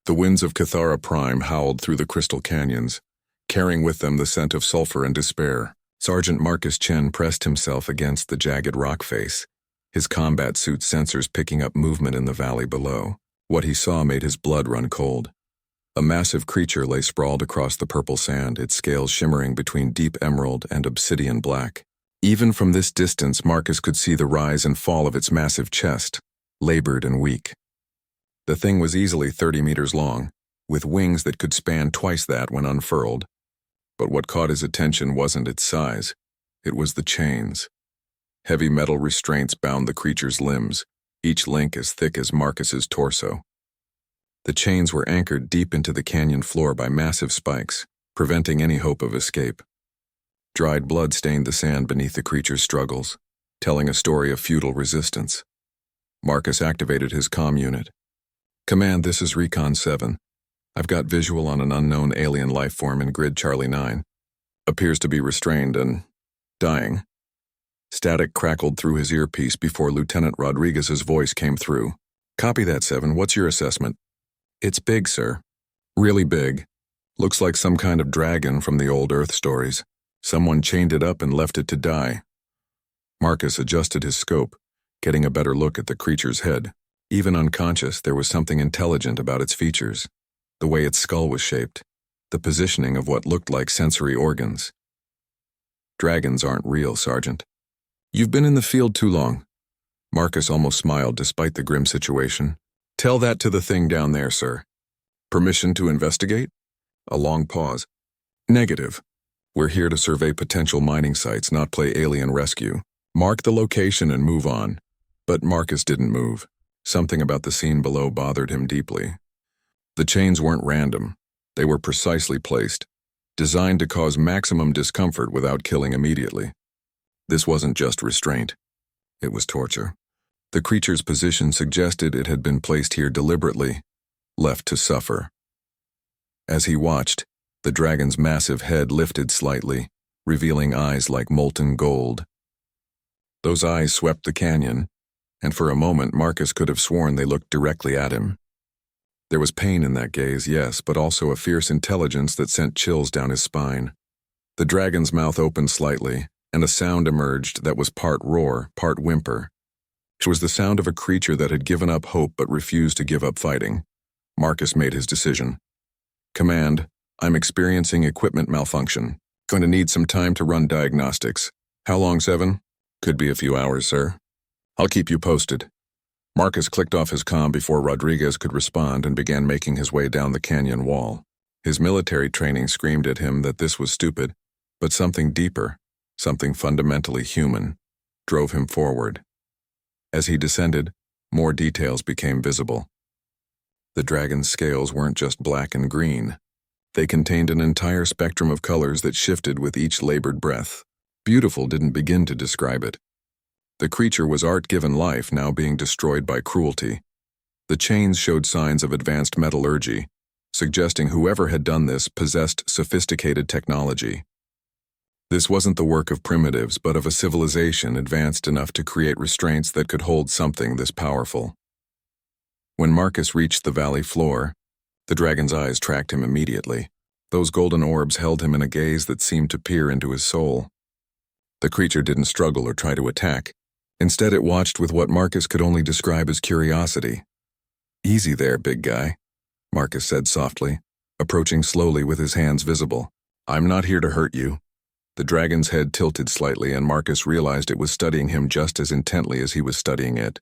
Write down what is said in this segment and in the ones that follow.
The winds of Cathara Prime howled through the crystal canyons, carrying with them the scent of sulfur and despair. Sergeant Marcus Chen pressed himself against the jagged rock face, his combat suit's sensors picking up movement in the valley below. What he saw made his blood run cold. A massive creature lay sprawled across the purple sand, its scales shimmering between deep emerald and obsidian black. Even from this distance, Marcus could see the rise and fall of its massive chest, labored and weak. The thing was easily 30 meters long, with wings that could span twice that when unfurled. But what caught his attention wasn't its size, it was the chains. Heavy metal restraints bound the creature's limbs, each link as thick as Marcus's torso. The chains were anchored deep into the canyon floor by massive spikes, preventing any hope of escape. Dried blood stained the sand beneath the creature's struggles, telling a story of futile resistance. Marcus activated his comm unit. "Command, this is Recon 7. I've got visual on an unknown alien life form in grid Charlie 9. Appears to be restrained and dying." Static crackled through his earpiece before Lieutenant Rodriguez's voice came through. "Copy that, 7. What's your assessment?" "It's big, sir. Really big. Looks like some kind of dragon from the old Earth stories. Someone chained it up and left it to die." Marcus adjusted his scope, getting a better look at the creature's head. Even unconscious, there was something intelligent about its features. The way its skull was shaped, the positioning of what looked like sensory organs. "Dragons aren't real, Sergeant." "You've been in the field too long." Marcus almost smiled despite the grim situation. "Tell that to the thing down there, sir." "Permission to investigate?" A long pause. "Negative. We're here to survey potential mining sites, not play alien rescue. Mark the location and move on." But Marcus didn't move. Something about the scene below bothered him deeply. The chains weren't random. They were precisely placed, designed to cause maximum discomfort without killing immediately. This wasn't just restraint. It was torture. The creature's position suggested it had been placed here deliberately, left to suffer. As he watched, the dragon's massive head lifted slightly, revealing eyes like molten gold. Those eyes swept the canyon, and for a moment Marcus could have sworn they looked directly at him. There was pain in that gaze, yes, but also a fierce intelligence that sent chills down his spine. The dragon's mouth opened slightly, and a sound emerged that was part roar, part whimper. It was the sound of a creature that had given up hope but refused to give up fighting. Marcus made his decision. "Command, I'm experiencing equipment malfunction. Going to need some time to run diagnostics." "How long, 7? "Could be a few hours, sir." "I'll keep you posted." Marcus clicked off his comm before Rodriguez could respond and began making his way down the canyon wall. His military training screamed at him that this was stupid, but something deeper, something fundamentally human, drove him forward. As he descended, more details became visible. The dragon's scales weren't just black and green. They contained an entire spectrum of colors that shifted with each labored breath. Beautiful didn't begin to describe it. The creature was art given life, now being destroyed by cruelty. The chains showed signs of advanced metallurgy, suggesting whoever had done this possessed sophisticated technology. This wasn't the work of primitives, but of a civilization advanced enough to create restraints that could hold something this powerful. When Marcus reached the valley floor, the dragon's eyes tracked him immediately. Those golden orbs held him in a gaze that seemed to peer into his soul. The creature didn't struggle or try to attack. Instead, it watched with what Marcus could only describe as curiosity. "Easy there, big guy," Marcus said softly, approaching slowly with his hands visible. "I'm not here to hurt you." The dragon's head tilted slightly, and Marcus realized it was studying him just as intently as he was studying it.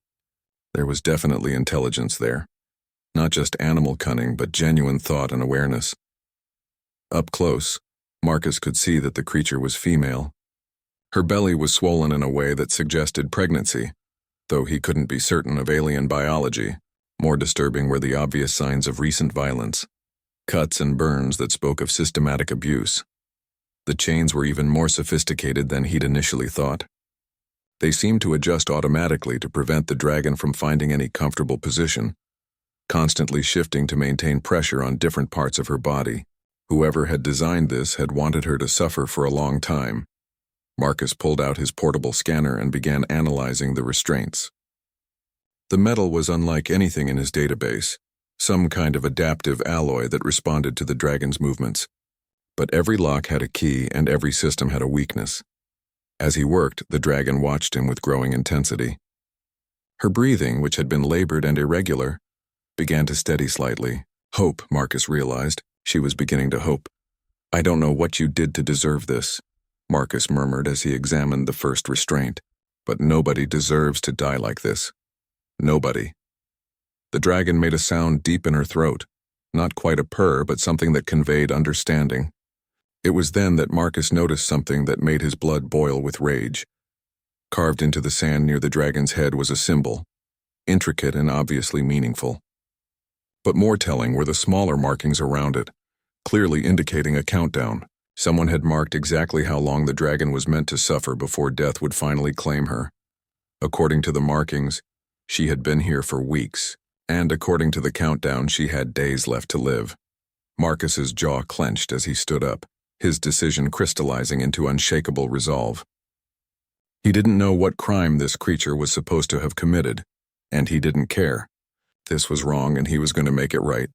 There was definitely intelligence there. Not just animal cunning, but genuine thought and awareness. Up close, Marcus could see that the creature was female. Her belly was swollen in a way that suggested pregnancy, though he couldn't be certain of alien biology. More disturbing were the obvious signs of recent violence, cuts and burns that spoke of systematic abuse. The chains were even more sophisticated than he'd initially thought. They seemed to adjust automatically to prevent the dragon from finding any comfortable position, constantly shifting to maintain pressure on different parts of her body. Whoever had designed this had wanted her to suffer for a long time. Marcus pulled out his portable scanner and began analyzing the restraints. The metal was unlike anything in his database, some kind of adaptive alloy that responded to the dragon's movements. But every lock had a key and every system had a weakness. As he worked, the dragon watched him with growing intensity. Her breathing, which had been labored and irregular, began to steady slightly. Hope, Marcus realized. She was beginning to hope. "I don't know what you did to deserve this," Marcus murmured as he examined the first restraint. "But nobody deserves to die like this. Nobody." The dragon made a sound deep in her throat, not quite a purr, but something that conveyed understanding. It was then that Marcus noticed something that made his blood boil with rage. Carved into the sand near the dragon's head was a symbol, intricate and obviously meaningful. But more telling were the smaller markings around it, clearly indicating a countdown. Someone had marked exactly how long the dragon was meant to suffer before death would finally claim her. According to the markings, she had been here for weeks, and according to the countdown, she had days left to live. Marcus's jaw clenched as he stood up, his decision crystallizing into unshakable resolve. He didn't know what crime this creature was supposed to have committed, and he didn't care. This was wrong and he was going to make it right.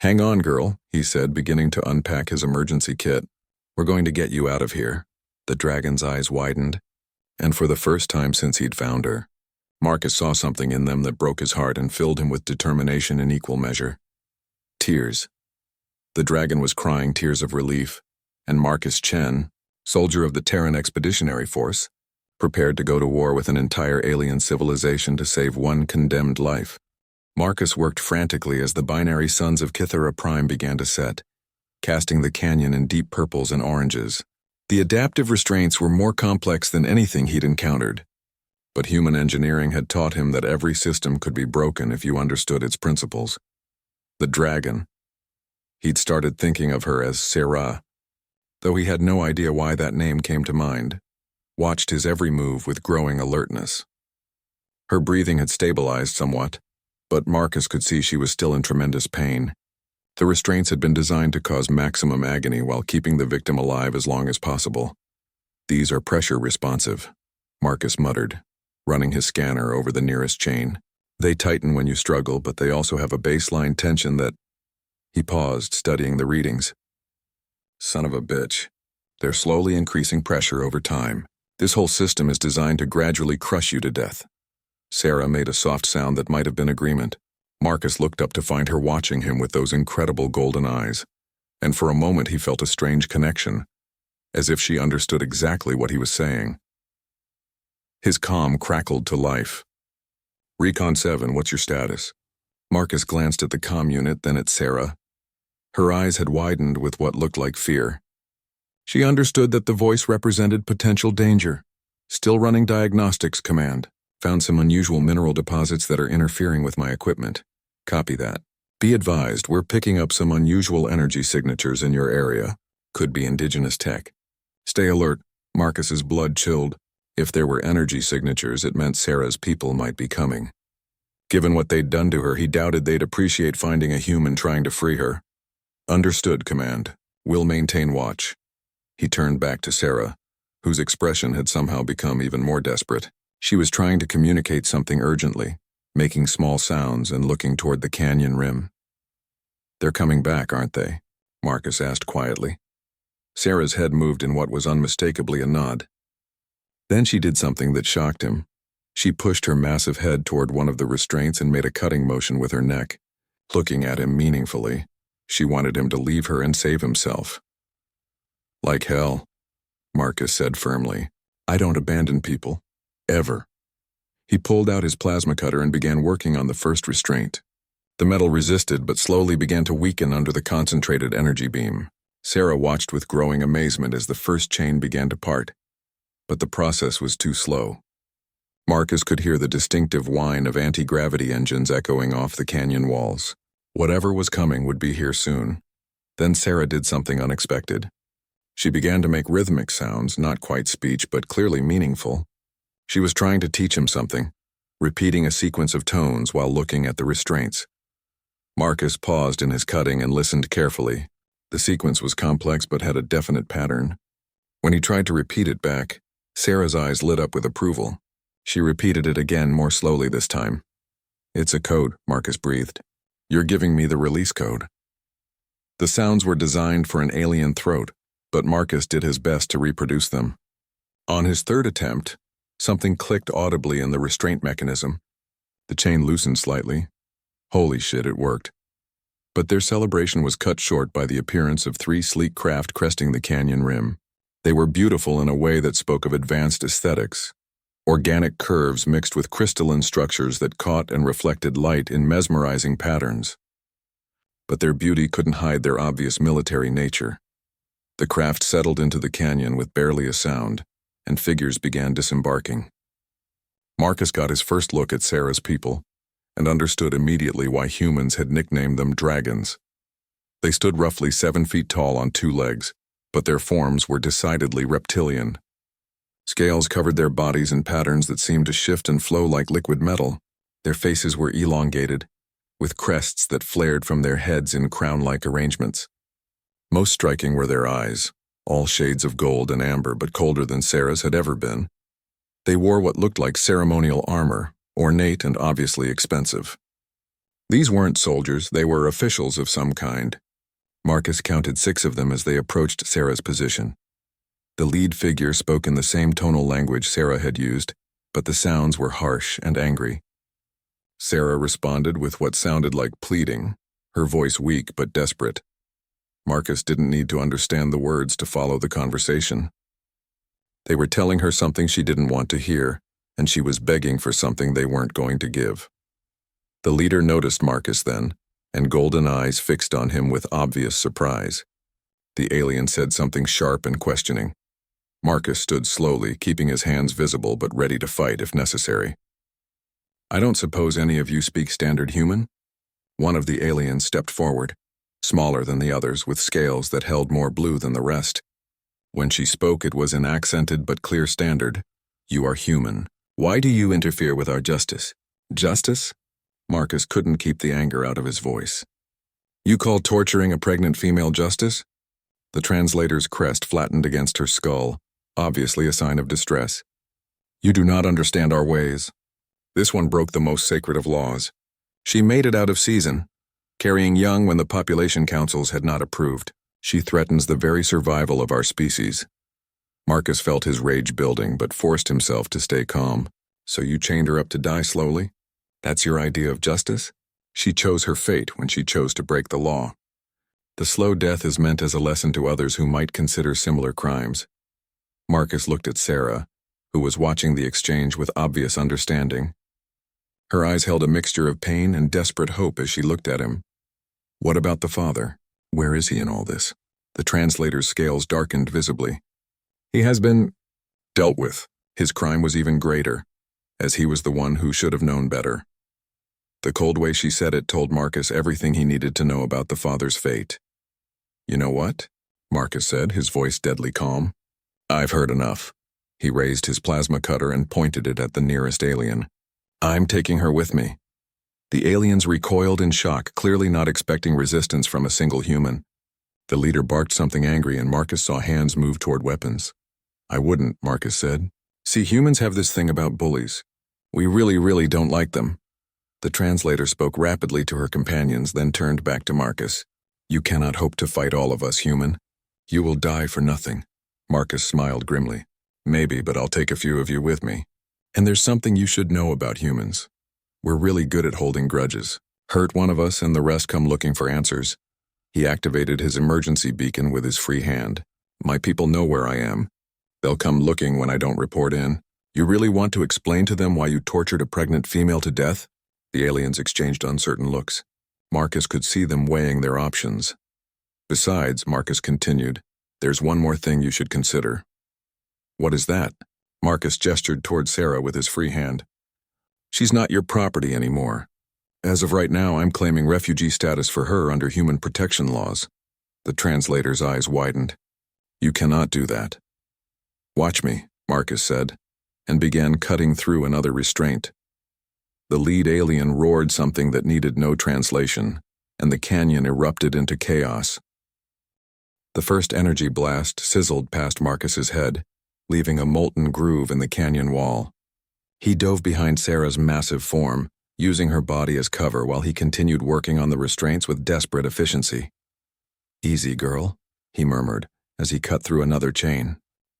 "Hang on, girl," he said, beginning to unpack his emergency kit. "We're going to get you out of here." The dragon's eyes widened, and for the first time since he'd found her, Marcus saw something in them that broke his heart and filled him with determination in equal measure. Tears. The dragon was crying tears of relief, and Marcus Chen, soldier of the Terran Expeditionary Force, prepared to go to war with an entire alien civilization to save one condemned life. Marcus worked frantically as the binary suns of Kythera Prime began to set, casting the canyon in deep purples and oranges. The adaptive restraints were more complex than anything he'd encountered, but human engineering had taught him that every system could be broken if you understood its principles. The dragon. He'd started thinking of her as Sarah, though he had no idea why that name came to mind, watched his every move with growing alertness. Her breathing had stabilized somewhat, but Marcus could see she was still in tremendous pain. The restraints had been designed to cause maximum agony while keeping the victim alive as long as possible. "These are pressure responsive," Marcus muttered, running his scanner over the nearest chain. "They tighten when you struggle, but they also have a baseline tension that—" He paused, studying the readings. "Son of a bitch. They're slowly increasing pressure over time. This whole system is designed to gradually crush you to death." Sarah made a soft sound that might have been agreement. Marcus looked up to find her watching him with those incredible golden eyes, and for a moment he felt a strange connection, as if she understood exactly what he was saying. His comm crackled to life. "Recon 7, what's your status?" Marcus glanced at the comm unit, then at Sarah. Her eyes had widened with what looked like fear. She understood that the voice represented potential danger. "Still running diagnostics, Command. Found some unusual mineral deposits that are interfering with my equipment. Copy that. Be advised, we're picking up some unusual energy signatures in your area. Could be indigenous tech. Stay alert." Marcus's blood chilled. If there were energy signatures, it meant Sarah's people might be coming. Given what they'd done to her, he doubted they'd appreciate finding a human trying to free her. "Understood, Command. We'll maintain watch." He turned back to Sarah, whose expression had somehow become even more desperate. She was trying to communicate something urgently, making small sounds and looking toward the canyon rim. "They're coming back, aren't they?" Marcus asked quietly. Sarah's head moved in what was unmistakably a nod. Then she did something that shocked him. She pushed her massive head toward one of the restraints and made a cutting motion with her neck, looking at him meaningfully. She wanted him to leave her and save himself. "Like hell," Marcus said firmly. "I don't abandon people. Ever." He pulled out his plasma cutter and began working on the first restraint. The metal resisted but slowly began to weaken under the concentrated energy beam. Sarah watched with growing amazement as the first chain began to part. But the process was too slow. Marcus could hear the distinctive whine of anti-gravity engines echoing off the canyon walls. Whatever was coming would be here soon. Then Sarah did something unexpected. She began to make rhythmic sounds, not quite speech, but clearly meaningful. She was trying to teach him something, repeating a sequence of tones while looking at the restraints. Marcus paused in his cutting and listened carefully. The sequence was complex but had a definite pattern. When he tried to repeat it back, Sarah's eyes lit up with approval. She repeated it again, more slowly this time. "It's a code," Marcus breathed. You're giving me the release code. The sounds were designed for an alien throat, but Marcus did his best to reproduce them. On his third attempt, something clicked audibly in the restraint mechanism. The chain loosened slightly. Holy shit, it worked. But their celebration was cut short by the appearance of 3 sleek craft cresting the canyon rim. They were beautiful in a way that spoke of advanced aesthetics. Organic curves mixed with crystalline structures that caught and reflected light in mesmerizing patterns. But their beauty couldn't hide their obvious military nature. The craft settled into the canyon with barely a sound, and figures began disembarking. Marcus got his first look at Sarah's people, and understood immediately why humans had nicknamed them dragons. They stood roughly 7 feet tall on 2 legs, but their forms were decidedly reptilian. Scales covered their bodies in patterns that seemed to shift and flow like liquid metal. Their faces were elongated, with crests that flared from their heads in crown-like arrangements. Most striking were their eyes, all shades of gold and amber but colder than Sarah's had ever been. They wore what looked like ceremonial armor, ornate and obviously expensive. These weren't soldiers, they were officials of some kind. Marcus counted 6 of them as they approached Sarah's position. The lead figure spoke in the same tonal language Sarah had used, but the sounds were harsh and angry. Sarah responded with what sounded like pleading, her voice weak but desperate. Marcus didn't need to understand the words to follow the conversation. They were telling her something she didn't want to hear, and she was begging for something they weren't going to give. The leader noticed Marcus then, and golden eyes fixed on him with obvious surprise. The alien said something sharp and questioning. Marcus stood slowly, keeping his hands visible but ready to fight if necessary. "I don't suppose any of you speak standard human?" One of the aliens stepped forward, smaller than the others, with scales that held more blue than the rest. When she spoke, it was in accented but clear standard. "You are human. Why do you interfere with our justice?" "Justice?" Marcus couldn't keep the anger out of his voice. "You call torturing a pregnant female justice?" The translator's crest flattened against her skull, obviously a sign of distress. "You do not understand our ways. This one broke the most sacred of laws. She made it out of season, carrying young when the population councils had not approved. She threatens the very survival of our species." Marcus felt his rage building but forced himself to stay calm. "So you chained her up to die slowly? That's your idea of justice? She chose her fate when she chose to break the law. The slow death is meant as a lesson to others who might consider similar crimes." Marcus looked at Sarah, who was watching the exchange with obvious understanding. Her eyes held a mixture of pain and desperate hope as she looked at him. "What about the father? Where is he in all this?" The translator's scales darkened visibly. "He has been dealt with. His crime was even greater, as he was the one who should have known better." The cold way she said it told Marcus everything he needed to know about the father's fate. "You know what?" Marcus said, his voice deadly calm. "I've heard enough." He raised his plasma cutter and pointed it at the nearest alien. "I'm taking her with me." The aliens recoiled in shock, clearly not expecting resistance from a single human. The leader barked something angry and Marcus saw hands move toward weapons. "I wouldn't," Marcus said. "See, humans have this thing about bullies. We really don't like them." The translator spoke rapidly to her companions, then turned back to Marcus. "You cannot hope to fight all of us, human. You will die for nothing." Marcus smiled grimly. "Maybe, but I'll take a few of you with me. And there's something you should know about humans. We're really good at holding grudges. Hurt one of us and the rest come looking for answers." He activated his emergency beacon with his free hand. "My people know where I am. They'll come looking when I don't report in. You really want to explain to them why you tortured a pregnant female to death?" The aliens exchanged uncertain looks. Marcus could see them weighing their options. "Besides," Marcus continued, "there's one more thing you should consider." "What is that?" Marcus gestured toward Sarah with his free hand. "She's not your property anymore. As of right now, I'm claiming refugee status for her under human protection laws." The translator's eyes widened. "You cannot do that." "Watch me," Marcus said, and began cutting through another restraint. The lead alien roared something that needed no translation, and the canyon erupted into chaos. The first energy blast sizzled past Marcus's head, leaving a molten groove in the canyon wall. He dove behind Sarah's massive form, using her body as cover while he continued working on the restraints with desperate efficiency. "Easy, girl," he murmured as he cut through another chain.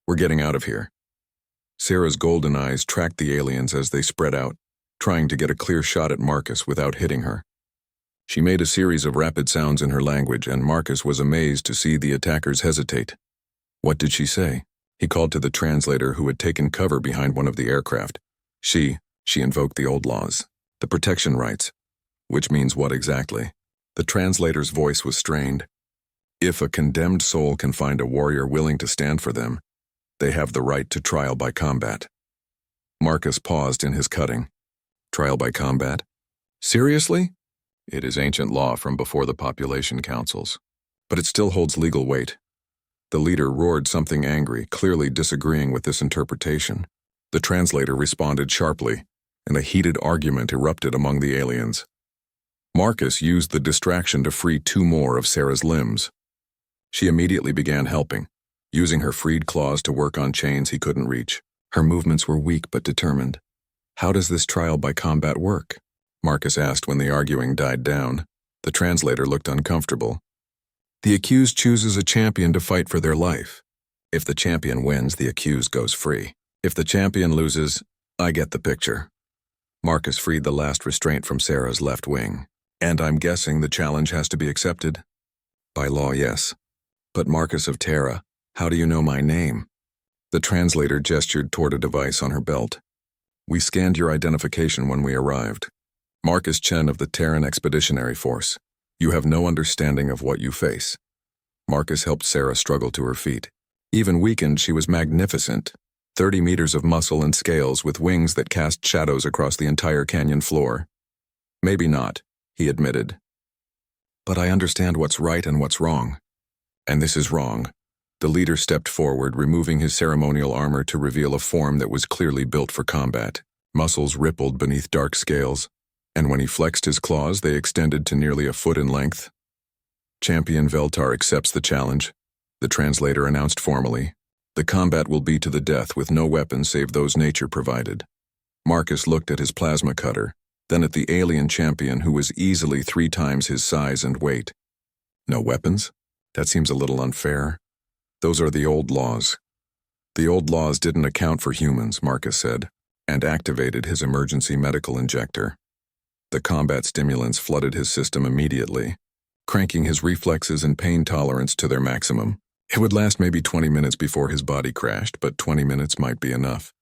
"We're getting out of here." Sarah's golden eyes tracked the aliens as they spread out, trying to get a clear shot at Marcus without hitting her. She made a series of rapid sounds in her language, and Marcus was amazed to see the attackers hesitate. "What did she say?" He called to the translator who had taken cover behind one of the aircraft. She invoked the old laws, the protection rights. Which means what exactly? The translator's voice was strained. "If a condemned soul can find a warrior willing to stand for them, they have the right to trial by combat." Marcus paused in his cutting. "Trial by combat? Seriously?" "It is ancient law from before the population councils, but it still holds legal weight." The leader roared something angry, clearly disagreeing with this interpretation. The translator responded sharply, and a heated argument erupted among the aliens. Marcus used the distraction to free 2 more of Sarah's limbs. She immediately began helping, using her freed claws to work on chains he couldn't reach. Her movements were weak but determined. "How does this trial by combat work?" Marcus asked when the arguing died down. The translator looked uncomfortable. "The accused chooses a champion to fight for their life. If the champion wins, the accused goes free. If the champion loses, I get the picture." Marcus freed the last restraint from Sarah's left wing. "And I'm guessing the challenge has to be accepted?" "By law, yes. But Marcus of Terra, how do you know my name?" The translator gestured toward a device on her belt. "We scanned your identification when we arrived. Marcus Chen of the Terran Expeditionary Force. You have no understanding of what you face." Marcus helped Sarah struggle to her feet. Even weakened, she was magnificent. 30 meters of muscle and scales with wings that cast shadows across the entire canyon floor. "Maybe not," he admitted. "But I understand what's right and what's wrong." "And this is wrong." The leader stepped forward, removing his ceremonial armor to reveal a form that was clearly built for combat. Muscles rippled beneath dark scales, and when he flexed his claws, they extended to nearly a foot in length. "Champion Veltar accepts the challenge," the translator announced formally. "The combat will be to the death with no weapons save those nature provided." Marcus looked at his plasma cutter, then at the alien champion who was easily 3 times his size and weight. "No weapons? That seems a little unfair." "Those are the old laws." "The old laws didn't account for humans," Marcus said, and activated his emergency medical injector. The combat stimulants flooded his system immediately, cranking his reflexes and pain tolerance to their maximum. It would last maybe 20 minutes before his body crashed, but 20 minutes might be enough.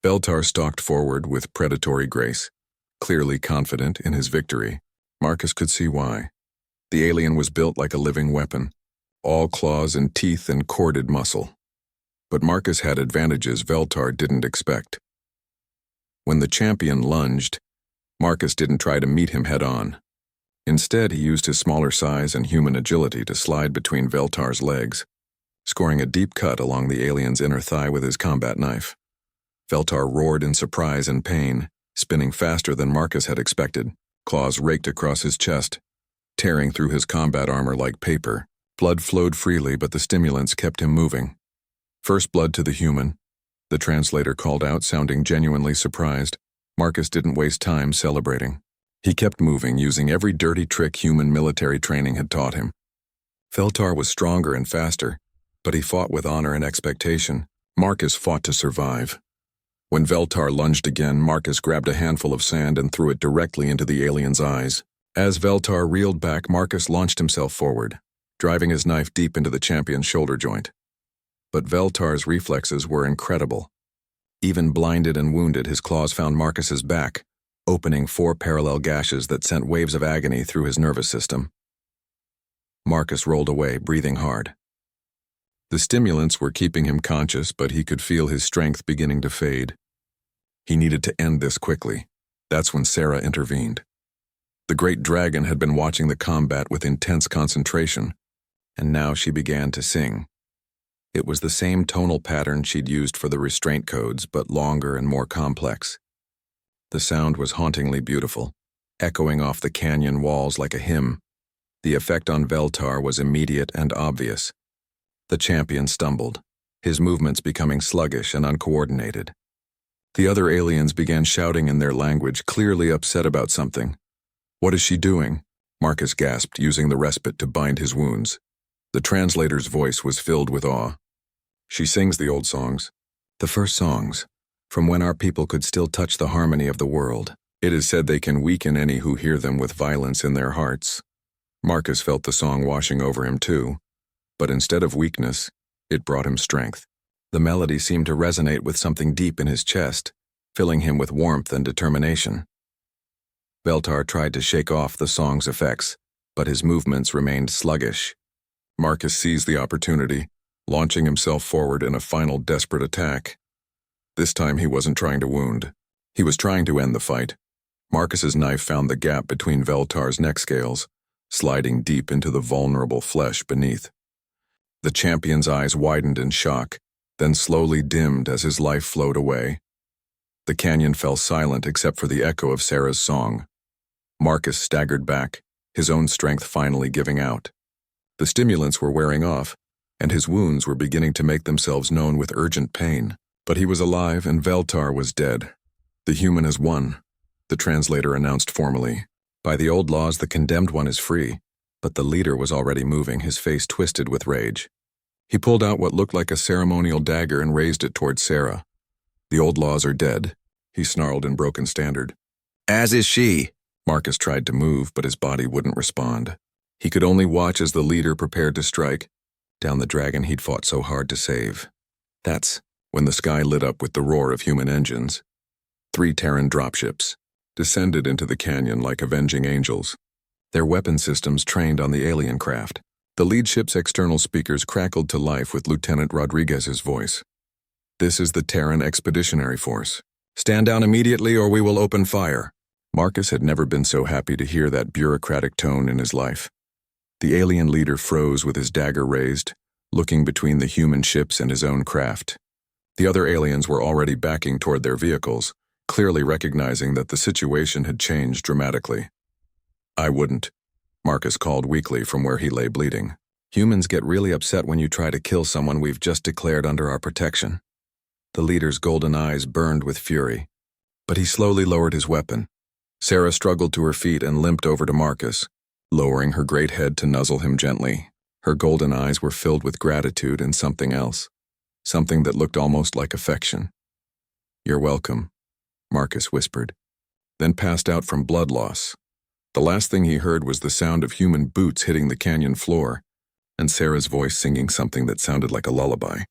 Veltar stalked forward with predatory grace, clearly confident in his victory. Marcus could see why. The alien was built like a living weapon, all claws and teeth and corded muscle. But Marcus had advantages Veltar didn't expect. When the champion lunged, Marcus didn't try to meet him head-on. Instead, he used his smaller size and human agility to slide between Veltar's legs, scoring a deep cut along the alien's inner thigh with his combat knife. Veltar roared in surprise and pain, spinning faster than Marcus had expected. Claws raked across his chest, tearing through his combat armor like paper. Blood flowed freely, but the stimulants kept him moving. "First blood to the human," the translator called out, sounding genuinely surprised. Marcus didn't waste time celebrating. He kept moving, using every dirty trick human military training had taught him. Veltar was stronger and faster, but he fought with honor and expectation. Marcus fought to survive. When Veltar lunged again, Marcus grabbed a handful of sand and threw it directly into the alien's eyes. As Veltar reeled back, Marcus launched himself forward, driving his knife deep into the champion's shoulder joint. But Veltar's reflexes were incredible. Even blinded and wounded, his claws found Marcus's back, opening 4 parallel gashes that sent waves of agony through his nervous system. Marcus rolled away, breathing hard. The stimulants were keeping him conscious, but he could feel his strength beginning to fade. He needed to end this quickly. That's when Sarah intervened. The great dragon had been watching the combat with intense concentration, and now she began to sing. It was the same tonal pattern she'd used for the restraint codes, but longer and more complex. The sound was hauntingly beautiful, echoing off the canyon walls like a hymn. The effect on Veltar was immediate and obvious. The champion stumbled, his movements becoming sluggish and uncoordinated. The other aliens began shouting in their language, clearly upset about something. "What is she doing?" Marcus gasped, using the respite to bind his wounds. The translator's voice was filled with awe. "She sings the old songs. The first songs, from when our people could still touch the harmony of the world. It is said they can weaken any who hear them with violence in their hearts." Marcus felt the song washing over him too, but instead of weakness, it brought him strength. The melody seemed to resonate with something deep in his chest, filling him with warmth and determination. Veltar tried to shake off the song's effects, but his movements remained sluggish. Marcus seized the opportunity, launching himself forward in a final desperate attack. This time he wasn't trying to wound. He was trying to end the fight. Marcus's knife found the gap between Veltar's neck scales, sliding deep into the vulnerable flesh beneath. The champion's eyes widened in shock, then slowly dimmed as his life flowed away. The canyon fell silent except for the echo of Sarah's song. Marcus staggered back, his own strength finally giving out. The stimulants were wearing off, and his wounds were beginning to make themselves known with urgent pain. But he was alive and Veltar was dead. "The human has won," the translator announced formally. "By the old laws, the condemned one is free," but the leader was already moving, his face twisted with rage. He pulled out what looked like a ceremonial dagger and raised it toward Sarah. "The old laws are dead," he snarled in broken standard. "As is she." Marcus tried to move, but his body wouldn't respond. He could only watch as the leader prepared to strike down the dragon he'd fought so hard to save. That's when the sky lit up with the roar of human engines. 3 Terran dropships descended into the canyon like avenging angels, their weapon systems trained on the alien craft. The lead ship's external speakers crackled to life with Lieutenant Rodriguez's voice. "This is the Terran Expeditionary Force. Stand down immediately or we will open fire." Marcus had never been so happy to hear that bureaucratic tone in his life. The alien leader froze with his dagger raised, looking between the human ships and his own craft. The other aliens were already backing toward their vehicles, clearly recognizing that the situation had changed dramatically. "I wouldn't," Marcus called weakly from where he lay bleeding. "Humans get really upset when you try to kill someone we've just declared under our protection." The leader's golden eyes burned with fury, but he slowly lowered his weapon. Sarah struggled to her feet and limped over to Marcus, lowering her great head to nuzzle him gently. Her golden eyes were filled with gratitude and something else, something that looked almost like affection. "You're welcome," Marcus whispered, then passed out from blood loss. The last thing he heard was the sound of human boots hitting the canyon floor, and Sarah's voice singing something that sounded like a lullaby.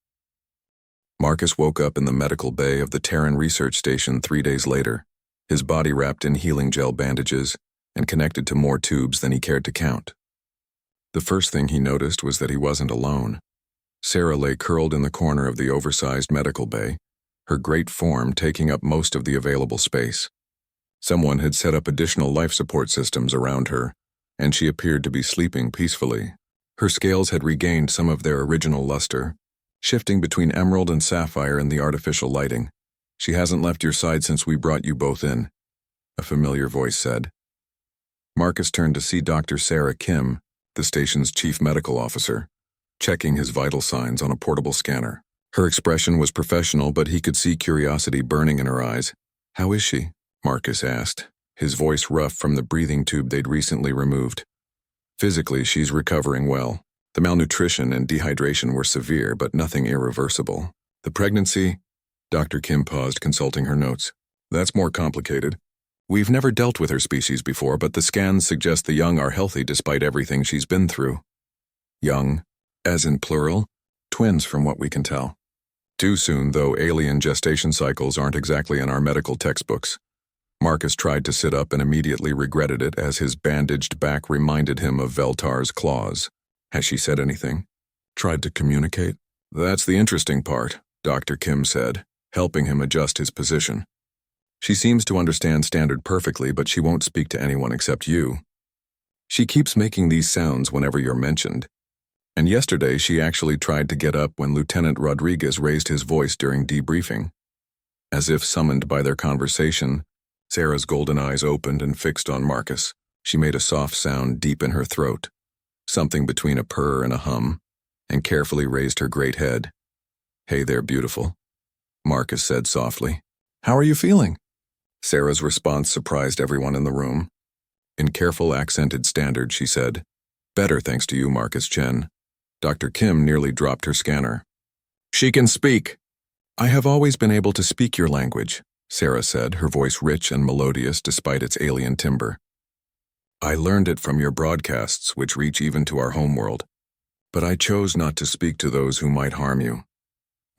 Marcus woke up in the medical bay of the Terran research station 3 days later, his body wrapped in healing gel bandages and connected to more tubes than he cared to count. The first thing he noticed was that he wasn't alone. Sarah lay curled in the corner of the oversized medical bay, her great form taking up most of the available space. Someone had set up additional life support systems around her, and she appeared to be sleeping peacefully. Her scales had regained some of their original luster, shifting between emerald and sapphire in the artificial lighting. "She hasn't left your side since we brought you both in," a familiar voice said. Marcus turned to see Dr. Sarah Kim, the station's chief medical officer, checking his vital signs on a portable scanner. Her expression was professional, but he could see curiosity burning in her eyes. "How is she?" Marcus asked, his voice rough from the breathing tube they'd recently removed. "Physically, she's recovering well. The malnutrition and dehydration were severe, but nothing irreversible. The pregnancy..." Dr. Kim paused, consulting her notes. "That's more complicated. We've never dealt with her species before, but the scans suggest the young are healthy despite everything she's been through." "Young, as in plural?" "Twins, from what we can tell." "Too soon, though alien gestation cycles aren't exactly in our medical textbooks." Marcus tried to sit up and immediately regretted it as his bandaged back reminded him of Veltar's claws. "Has she said anything? Tried to communicate?" "That's the interesting part," Dr. Kim said, helping him adjust his position. "She seems to understand standard perfectly, but she won't speak to anyone except you. She keeps making these sounds whenever you're mentioned. And yesterday she actually tried to get up when Lieutenant Rodriguez raised his voice during debriefing." As if summoned by their conversation, Sarah's golden eyes opened and fixed on Marcus. She made a soft sound deep in her throat, something between a purr and a hum, and carefully raised her great head. "Hey there, beautiful," Marcus said softly. How are you feeling? Sarah's response surprised everyone in the room. In careful accented standard, she said, "Better thanks to you, Marcus Chen." Dr. Kim nearly dropped her scanner. "She can speak." "I have always been able to speak your language," Sarah said, her voice rich and melodious despite its alien timbre. "I learned it from your broadcasts, which reach even to our homeworld. But I chose not to speak to those who might harm you."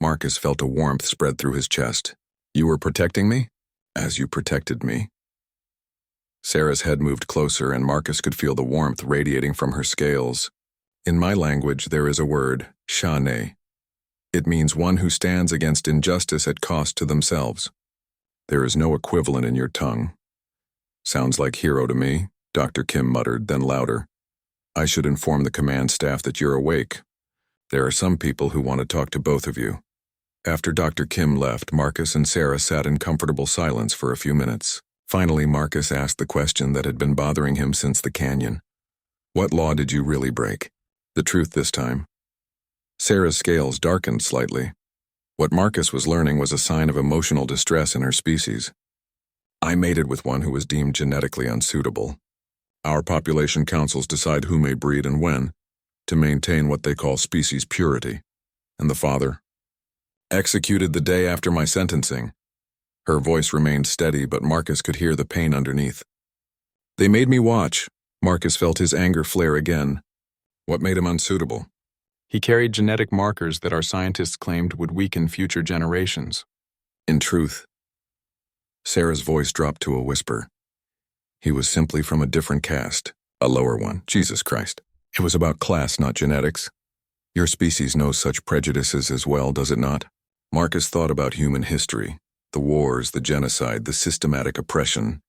Marcus felt a warmth spread through his chest. "You were protecting me? As you protected me." Sarah's head moved closer, and Marcus could feel the warmth radiating from her scales. "In my language, there is a word, shane. It means one who stands against injustice at cost to themselves. There is no equivalent in your tongue." "Sounds like hero to me," Dr. Kim muttered, then louder. "I should inform the command staff that you're awake. There are some people who want to talk to both of you." After Dr. Kim left, Marcus and Sarah sat in comfortable silence for a few minutes. Finally, Marcus asked the question that had been bothering him since the canyon. "What law did you really break? The truth this time?" Sarah's scales darkened slightly. What Marcus was learning was a sign of emotional distress in her species. "I mated with one who was deemed genetically unsuitable. Our population councils decide who may breed and when, to maintain what they call species purity. And the father? Executed the day after my sentencing." Her voice remained steady, but Marcus could hear the pain underneath. "They made me watch." Marcus felt his anger flare again. "What made him unsuitable?" "He carried genetic markers that our scientists claimed would weaken future generations." "In truth," Sarah's voice dropped to a whisper, "he was simply from a different caste, a lower one. Jesus Christ. It was about class, not genetics. Your species knows such prejudices as well, does it not?" Marcus thought about human history, the wars, the genocide, the systematic oppression.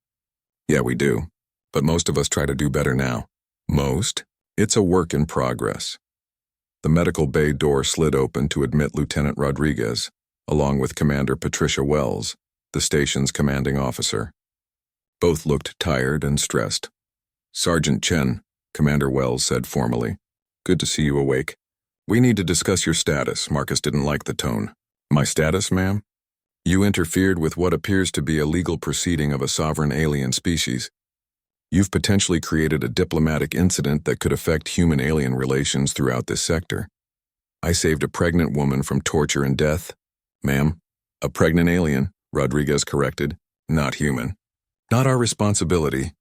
"Yeah, we do. But most of us try to do better now." "Most? It's a work in progress." The medical bay door slid open to admit Lieutenant Rodriguez, along with Commander Patricia Wells, the station's commanding officer. Both looked tired and stressed. "Sergeant Chen," Commander Wells said formally, "good to see you awake. We need to discuss your status." Marcus didn't like the tone. "My status, ma'am? You interfered with what appears to be a legal proceeding of a sovereign alien species. You've potentially created a diplomatic incident that could affect human-alien relations throughout this sector. I saved a pregnant woman from torture and death." "Ma'am, a pregnant alien," Rodriguez corrected, "not human." "Not our responsibility."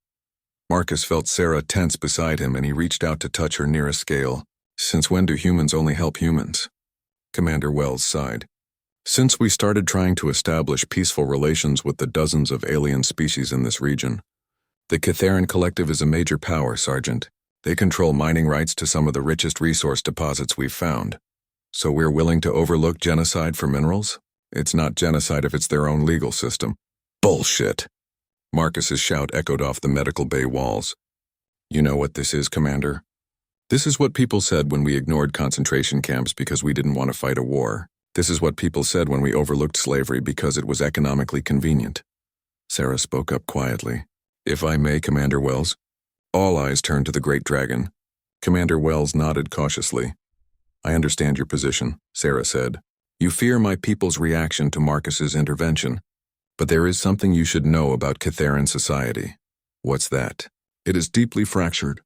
Marcus felt Sarah tense beside him, and he reached out to touch her nearest scale. "Since when do humans only help humans?" Commander Wells sighed. "Since we started trying to establish peaceful relations with the dozens of alien species in this region. The Catherian Collective is a major power, Sergeant. They control mining rights to some of the richest resource deposits we've found. So we're willing to overlook genocide for minerals? It's not genocide if it's their own legal system." "Bullshit!" Marcus's shout echoed off the medical bay walls. "You know what this is, Commander? This is what people said when we ignored concentration camps because we didn't want to fight a war. This is what people said when we overlooked slavery because it was economically convenient." Sarah spoke up quietly. "If I may, Commander Wells." All eyes turned to the Great Dragon. Commander Wells nodded cautiously. "I understand your position," Sarah said. "You fear my people's reaction to Marcus's intervention. But there is something you should know about Catherian society." "What's that?" "It is deeply fractured.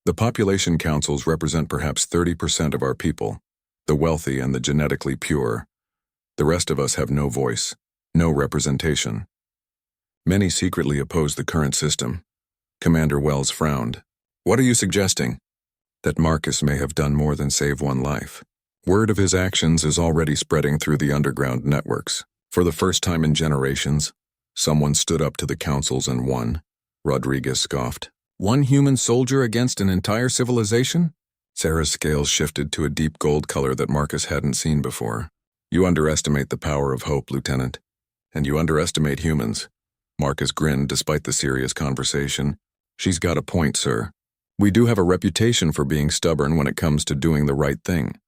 The population councils represent perhaps 30% of our people, the wealthy and the genetically pure. The rest of us have no voice, no representation. Many secretly oppose the current system." Commander Wells frowned. "What are you suggesting?" "That Marcus may have done more than save one life. Word of his actions is already spreading through the underground networks. For the first time in generations, someone stood up to the councils and won." Rodriguez scoffed. "One human soldier against an entire civilization?" Sarah's scales shifted to a deep gold color that Marcus hadn't seen before. "You underestimate the power of hope, Lieutenant. And you underestimate humans." Marcus grinned despite the serious conversation. "She's got a point, sir. We do have a reputation for being stubborn when it comes to doing the right thing."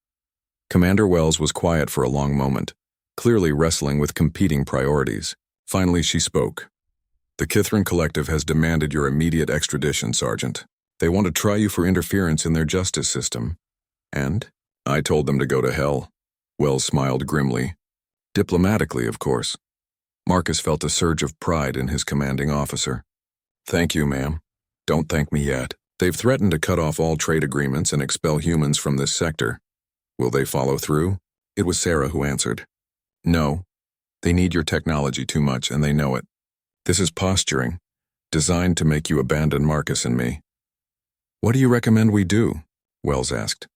Commander Wells was quiet for a long moment, clearly wrestling with competing priorities. Finally, she spoke. "The Catherian Collective has demanded your immediate extradition, Sergeant. They want to try you for interference in their justice system. And I told them to go to hell." Wells smiled grimly. "Diplomatically, of course." Marcus felt a surge of pride in his commanding officer. "Thank you, ma'am. Don't thank me yet. They've threatened to cut off all trade agreements and expel humans from this sector. Will they follow through?" It was Sarah who answered. "No. They need your technology too much, and they know it. This is posturing, designed to make you abandon Marcus and me." "What do you recommend we do?" Wells asked.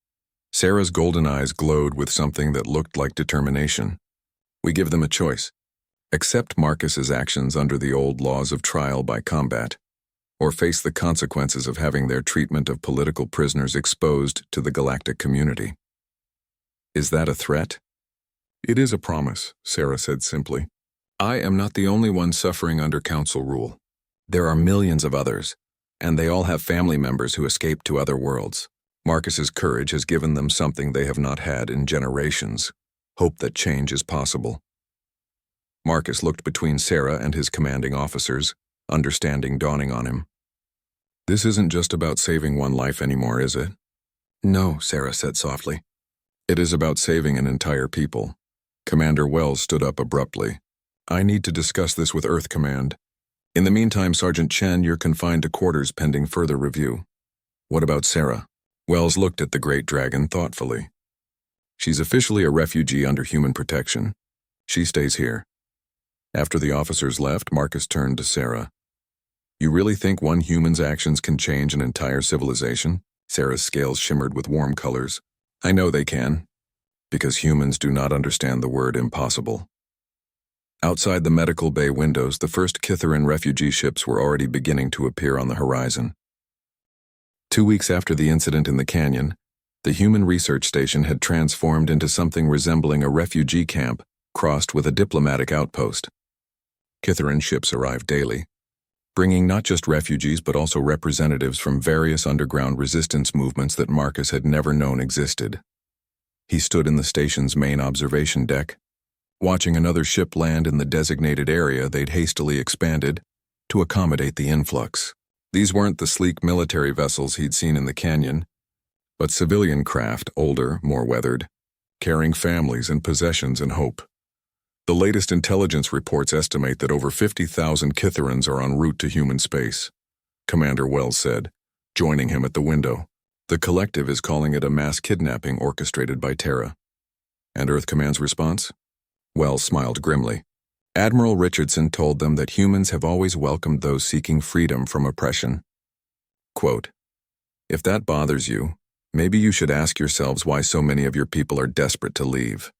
Sarah's golden eyes glowed with something that looked like determination. "We give them a choice. Accept Marcus's actions under the old laws of trial by combat, or face the consequences of having their treatment of political prisoners exposed to the galactic community." "Is that a threat?" "It is a promise," Sarah said simply. "I am not the only one suffering under council rule. There are millions of others, and they all have family members who escaped to other worlds. Marcus's courage has given them something they have not had in generations: hope that change is possible." Marcus looked between Sarah and his commanding officers, understanding dawning on him. "This isn't just about saving one life anymore, is it?" "No," Sarah said softly. "It is about saving an entire people." Commander Wells stood up abruptly. "I need to discuss this with Earth Command. In the meantime, Sergeant Chen, you're confined to quarters pending further review." "What about Sarah?" Wells looked at the great dragon thoughtfully. "She's officially a refugee under human protection. She stays here." After the officers left, Marcus turned to Sarah. "You really think one human's actions can change an entire civilization?" Sarah's scales shimmered with warm colors. "I know they can, because humans do not understand the word impossible." Outside the medical bay windows, the first Kitharan refugee ships were already beginning to appear on the horizon. 2 weeks after the incident in the canyon, the human research station had transformed into something resembling a refugee camp crossed with a diplomatic outpost. Kitharan ships arrived daily, bringing not just refugees but also representatives from various underground resistance movements that Marcus had never known existed. He stood in the station's main observation deck, watching another ship land in the designated area they'd hastily expanded to accommodate the influx. These weren't the sleek military vessels he'd seen in the canyon, but civilian craft, older, more weathered, carrying families and possessions and hope. The latest intelligence reports estimate that over 50,000 Kitharans are en route to human space, Commander Wells said, joining him at the window. "The collective is calling it a mass kidnapping orchestrated by Terra." "And Earth Command's response?" Wells smiled grimly. "Admiral Richardson told them that humans have always welcomed those seeking freedom from oppression. Quote, if that bothers you, maybe you should ask yourselves why so many of your people are desperate to leave."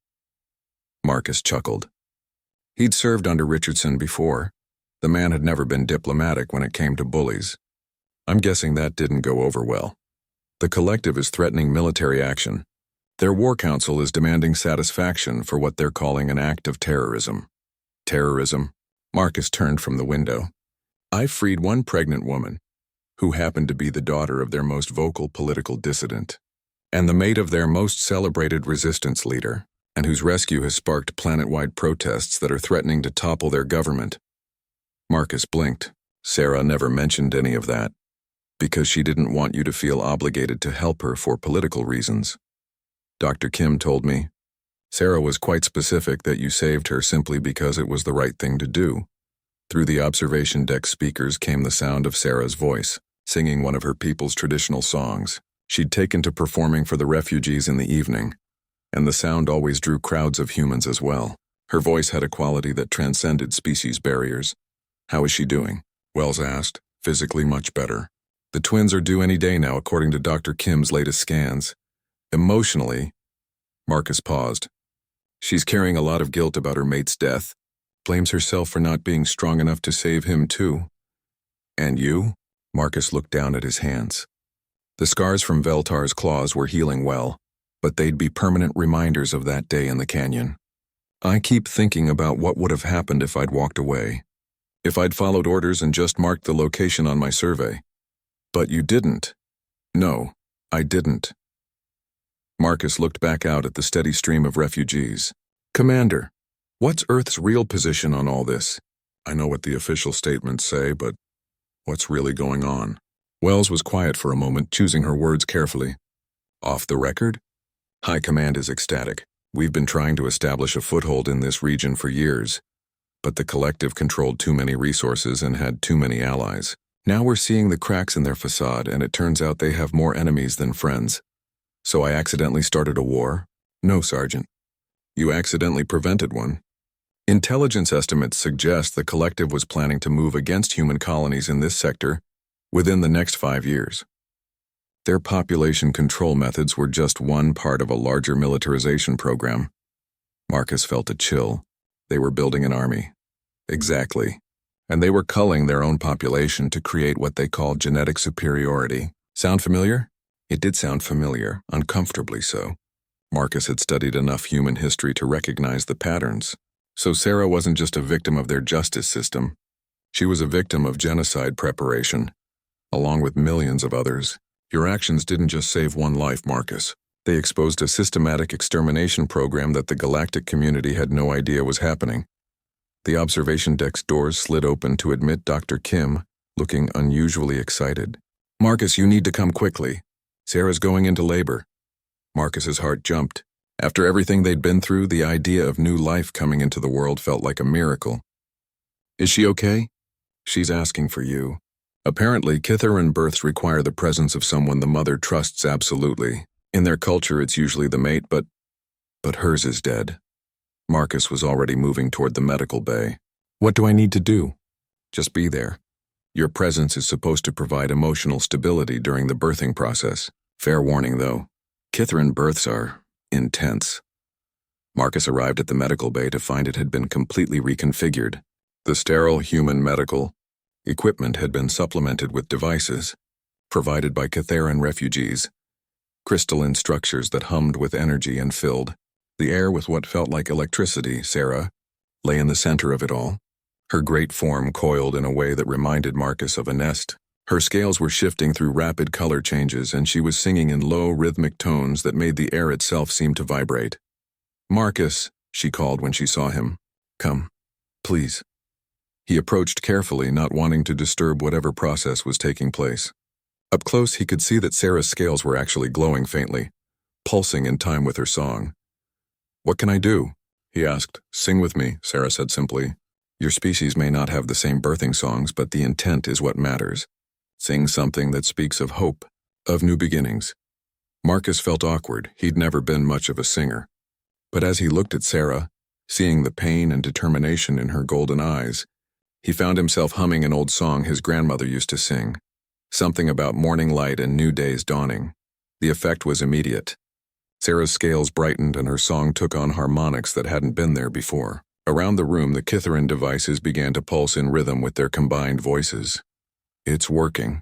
Marcus chuckled. He'd served under Richardson before. The man had never been diplomatic when it came to bullies. I'm guessing that didn't go over well. The collective is threatening military action. Their war council is demanding satisfaction for what they're calling an act of terrorism. Terrorism? Marcus turned from the window. "I freed one pregnant woman, who happened to be the daughter of their most vocal political dissident, and the mate of their most celebrated resistance leader, and whose rescue has sparked planet-wide protests that are threatening to topple their government." Marcus blinked. "Sarah never mentioned any of that, because she didn't want you to feel obligated to help her for political reasons. Dr. Kim told me. Sarah was quite specific that you saved her simply because it was the right thing to do." Through the observation deck speakers came the sound of Sarah's voice, singing one of her people's traditional songs. She'd taken to performing for the refugees in the evening, and the sound always drew crowds of humans as well. Her voice had a quality that transcended species barriers. "How is she doing?" Wells asked. "Physically much better. The twins are due any day now, according to Dr. Kim's latest scans. Emotionally," Marcus paused. "She's carrying a lot of guilt about her mate's death. Blames herself for not being strong enough to save him too." "And you?" Marcus looked down at his hands. The scars from Veltar's claws were healing well, but they'd be permanent reminders of that day in the canyon. "I keep thinking about what would have happened if I'd walked away. If I'd followed orders and just marked the location on my survey." "But you didn't." "No, I didn't." Marcus looked back out at the steady stream of refugees. "Commander, what's Earth's real position on all this? I know what the official statements say, but what's really going on?" Wells was quiet for a moment, choosing her words carefully. "Off the record? High Command is ecstatic. We've been trying to establish a foothold in this region for years. But the collective controlled too many resources and had too many allies. Now we're seeing the cracks in their facade, and it turns out they have more enemies than friends. So I accidentally started a war? No, Sergeant. You accidentally prevented one. Intelligence estimates suggest the collective was planning to move against human colonies in this sector within the next 5 years. Their population control methods were just one part of a larger militarization program. Marcus felt a chill. They were building an army. Exactly. And they were culling their own population to create what they called genetic superiority. Sound familiar? It did sound familiar, uncomfortably so. Marcus had studied enough human history to recognize the patterns. So Sarah wasn't just a victim of their justice system. She was a victim of genocide preparation, along with millions of others. Your actions didn't just save one life, Marcus. They exposed a systematic extermination program that the galactic community had no idea was happening. The observation deck's doors slid open to admit Dr. Kim, looking unusually excited. Marcus, you need to come quickly. Sarah's going into labor. Marcus's heart jumped. After everything they'd been through, the idea of new life coming into the world felt like a miracle. Is she okay? She's asking for you. Apparently, Kitharan births require the presence of someone the mother trusts absolutely. In their culture, it's usually the mate, but hers is dead. Marcus was already moving toward the medical bay. What do I need to do? Just be there. Your presence is supposed to provide emotional stability during the birthing process. Fair warning, though. Kitharan births are intense. Marcus arrived at the medical bay to find it had been completely reconfigured. The sterile human medical equipment had been supplemented with devices provided by Kitharan refugees, crystalline structures that hummed with energy and filled the air with what felt like electricity. Sarah lay in the center of it all, her great form coiled in a way that reminded Marcus of a nest. Her scales were shifting through rapid color changes, and she was singing in low, rhythmic tones that made the air itself seem to vibrate. Marcus, she called when she saw him. Come, please. He approached carefully, not wanting to disturb whatever process was taking place. Up close, he could see that Sarah's scales were actually glowing faintly, pulsing in time with her song. What can I do? He asked. Sing with me, Sarah said simply. Your species may not have the same birthing songs, but the intent is what matters. Sing something that speaks of hope, of new beginnings. Marcus felt awkward. He'd never been much of a singer. But as he looked at Sarah, seeing the pain and determination in her golden eyes, he found himself humming an old song his grandmother used to sing. Something about morning light and new days dawning. The effect was immediate. Sarah's scales brightened and her song took on harmonics that hadn't been there before. Around the room, the Kitharan devices began to pulse in rhythm with their combined voices. It's working,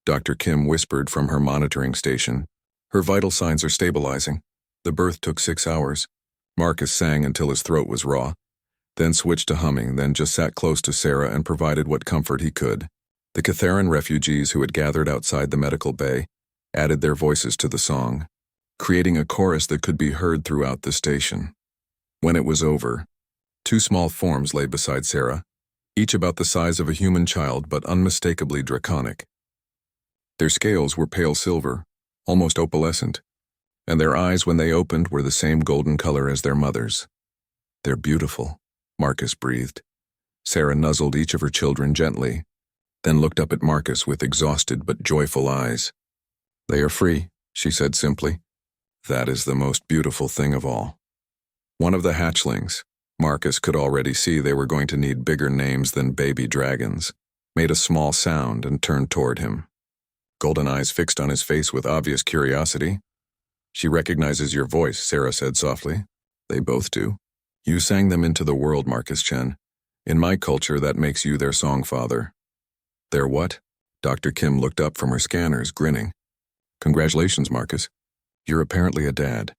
Dr. Kim whispered from her monitoring station. Her vital signs are stabilizing. The birth took 6 hours. Marcus sang until his throat was raw, then switched to humming, then just sat close to Sarah and provided what comfort he could. The Kitharan refugees who had gathered outside the medical bay added their voices to the song, creating a chorus that could be heard throughout the station. When it was over, 2 small forms lay beside Sarah, each about the size of a human child but unmistakably draconic. Their scales were pale silver, almost opalescent, and their eyes when they opened were the same golden color as their mother's. They're beautiful, Marcus breathed. Sarah nuzzled each of her children gently, then looked up at Marcus with exhausted but joyful eyes. They are free, she said simply. That is the most beautiful thing of all. One of the hatchlings, Marcus could already see they were going to need bigger names than baby dragons, made a small sound and turned toward him. Golden eyes fixed on his face with obvious curiosity. She recognizes your voice, Sarah said softly. They both do. You sang them into the world, Marcus Chen. In my culture, that makes you their song father. Their what? Dr. Kim looked up from her scanners, grinning. Congratulations, Marcus. You're apparently a dad.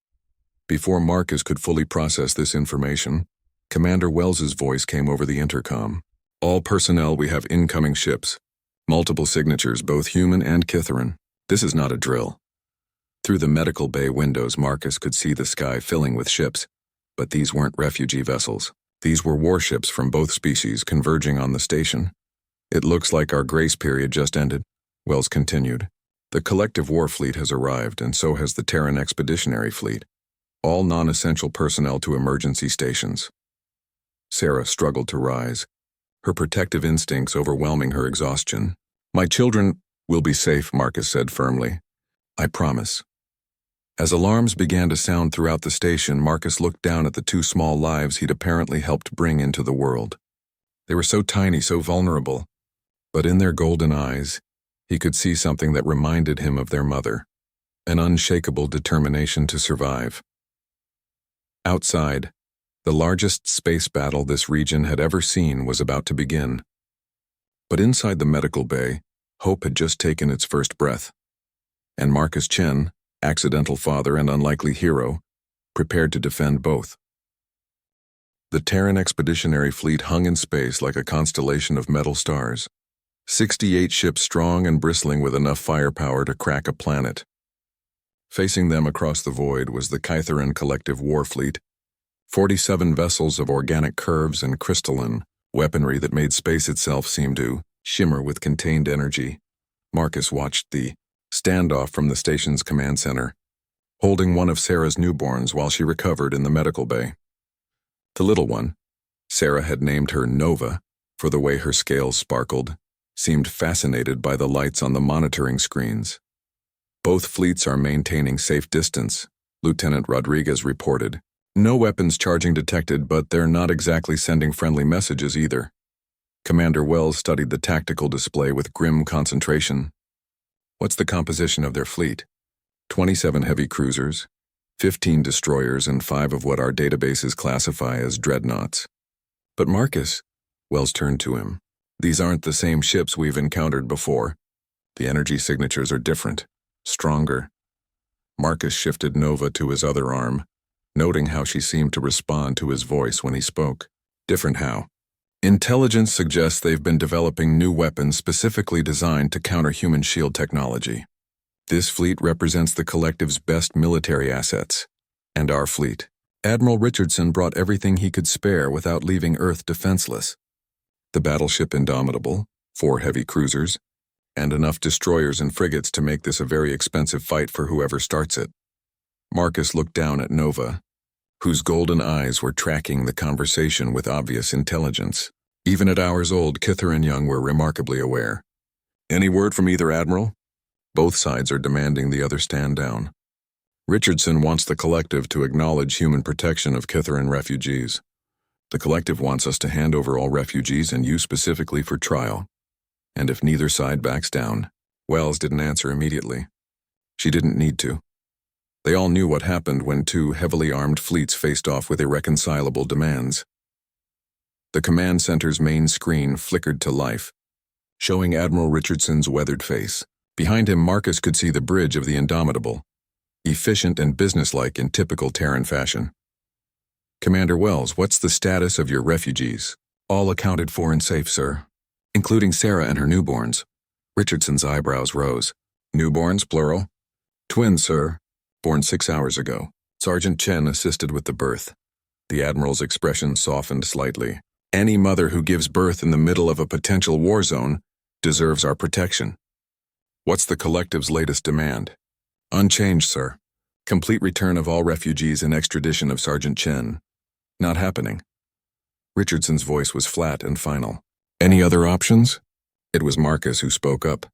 Before Marcus could fully process this information, Commander Wells's voice came over the intercom. All personnel, we have incoming ships. Multiple signatures, both human and Kitharan. This is not a drill. Through the medical bay windows, Marcus could see the sky filling with ships, but these weren't refugee vessels. These were warships from both species converging on the station. It looks like our grace period just ended, Wells continued. The collective war fleet has arrived, and so has the Terran Expeditionary Fleet. All non-essential personnel to emergency stations. Sarah struggled to rise, her protective instincts overwhelming her exhaustion. "My children will be safe," Marcus said firmly. "I promise." As alarms began to sound throughout the station, Marcus looked down at the two small lives he'd apparently helped bring into the world. They were so tiny, so vulnerable, but in their golden eyes, he could see something that reminded him of their mother, an unshakable determination to survive. Outside, the largest space battle this region had ever seen was about to begin. But inside the medical bay, hope had just taken its first breath, and Marcus Chen, accidental father and unlikely hero, prepared to defend both. The Terran Expeditionary Fleet hung in space like a constellation of metal stars, 68 ships strong and bristling with enough firepower to crack a planet. Facing them across the void was the Kytheran Collective War Fleet, 47 vessels of organic curves and crystalline weaponry that made space itself seem to shimmer with contained energy. Marcus watched the standoff from the station's command center, holding one of Sarah's newborns while she recovered in the medical bay. The little one, Sarah had named her Nova for the way her scales sparkled, seemed fascinated by the lights on the monitoring screens. "Both fleets are maintaining safe distance," Lieutenant Rodriguez reported. "No weapons charging detected, but they're not exactly sending friendly messages either." Commander Wells studied the tactical display with grim concentration. "What's the composition of their fleet?" 27 heavy cruisers, 15 destroyers, and 5 of what our databases classify as dreadnoughts. "But Marcus," Wells turned to him, "these aren't the same ships we've encountered before. The energy signatures are different, stronger." Marcus shifted Nova to his other arm, noting how she seemed to respond to his voice when he spoke. "Different how?" "Intelligence suggests they've been developing new weapons specifically designed to counter human shield technology. This fleet represents the Collective's best military assets, and our fleet. Admiral Richardson brought everything he could spare without leaving Earth defenseless. The battleship Indomitable, 4 heavy cruisers, and enough destroyers and frigates to make this a very expensive fight for whoever starts it." Marcus looked down at Nova, whose golden eyes were tracking the conversation with obvious intelligence. Even at hours old, Kither and Young were remarkably aware. "Any word from either admiral?" Both sides are demanding the other stand down. Richardson wants the Collective to acknowledge human protection of Kytheran refugees. The Collective wants us to hand over all refugees and you specifically for trial. And if neither side backs down, Wells didn't answer immediately. She didn't need to. They all knew what happened when 2 heavily armed fleets faced off with irreconcilable demands. The command center's main screen flickered to life, showing Admiral Richardson's weathered face. Behind him, Marcus could see the bridge of the Indomitable, efficient and businesslike in typical Terran fashion. "Commander Wells, what's the status of your refugees?" "All accounted for and safe, sir, including Sarah and her newborns." Richardson's eyebrows rose. "Newborns, plural?" "Twins, sir. Born 6 hours ago." Sergeant Chen assisted with the birth. The Admiral's expression softened slightly. "Any mother who gives birth in the middle of a potential war zone deserves our protection." "What's the Collective's latest demand?" "Unchanged, sir. Complete return of all refugees and extradition of Sergeant Chen." "Not happening." Richardson's voice was flat and final. "Any other options?" It was Marcus who spoke up.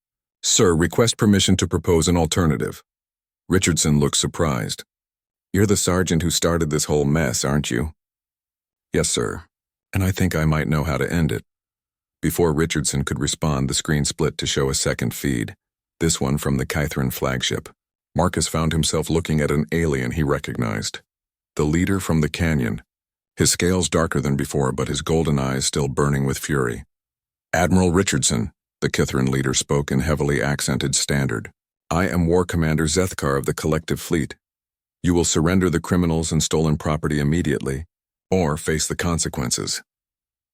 "Sir, request permission to propose an alternative." Richardson looked surprised. "You're the sergeant who started this whole mess, aren't you?" "Yes, sir. And I think I might know how to end it." Before Richardson could respond, the screen split to show a second feed, this one from the Kytheran flagship. Marcus found himself looking at an alien he recognized. The leader from the canyon, his scales darker than before but his golden eyes still burning with fury. "Admiral Richardson," the Kytheran leader spoke in heavily accented standard. "I am War Commander Zethkar of the Collective Fleet. You will surrender the criminals and stolen property immediately, or face the consequences."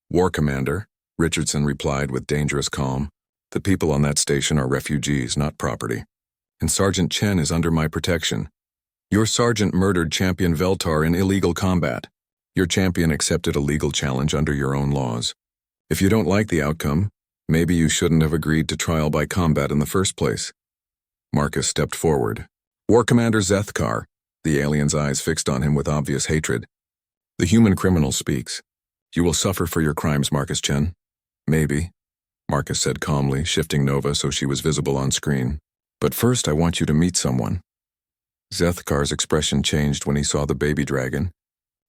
"War Commander," Richardson replied with dangerous calm, "the people on that station are refugees, not property. And Sergeant Chen is under my protection. Your sergeant murdered Champion Veltar in illegal combat. Your champion accepted a legal challenge under your own laws. If you don't like the outcome, maybe you shouldn't have agreed to trial by combat in the first place." Marcus stepped forward. "War Commander Zethkar," the alien's eyes fixed on him with obvious hatred. "The human criminal speaks. You will suffer for your crimes, Marcus Chen. Maybe, Marcus said calmly, shifting Nova so she was visible on screen. But first I want you to meet someone. Zethkar's expression changed when he saw the baby dragon.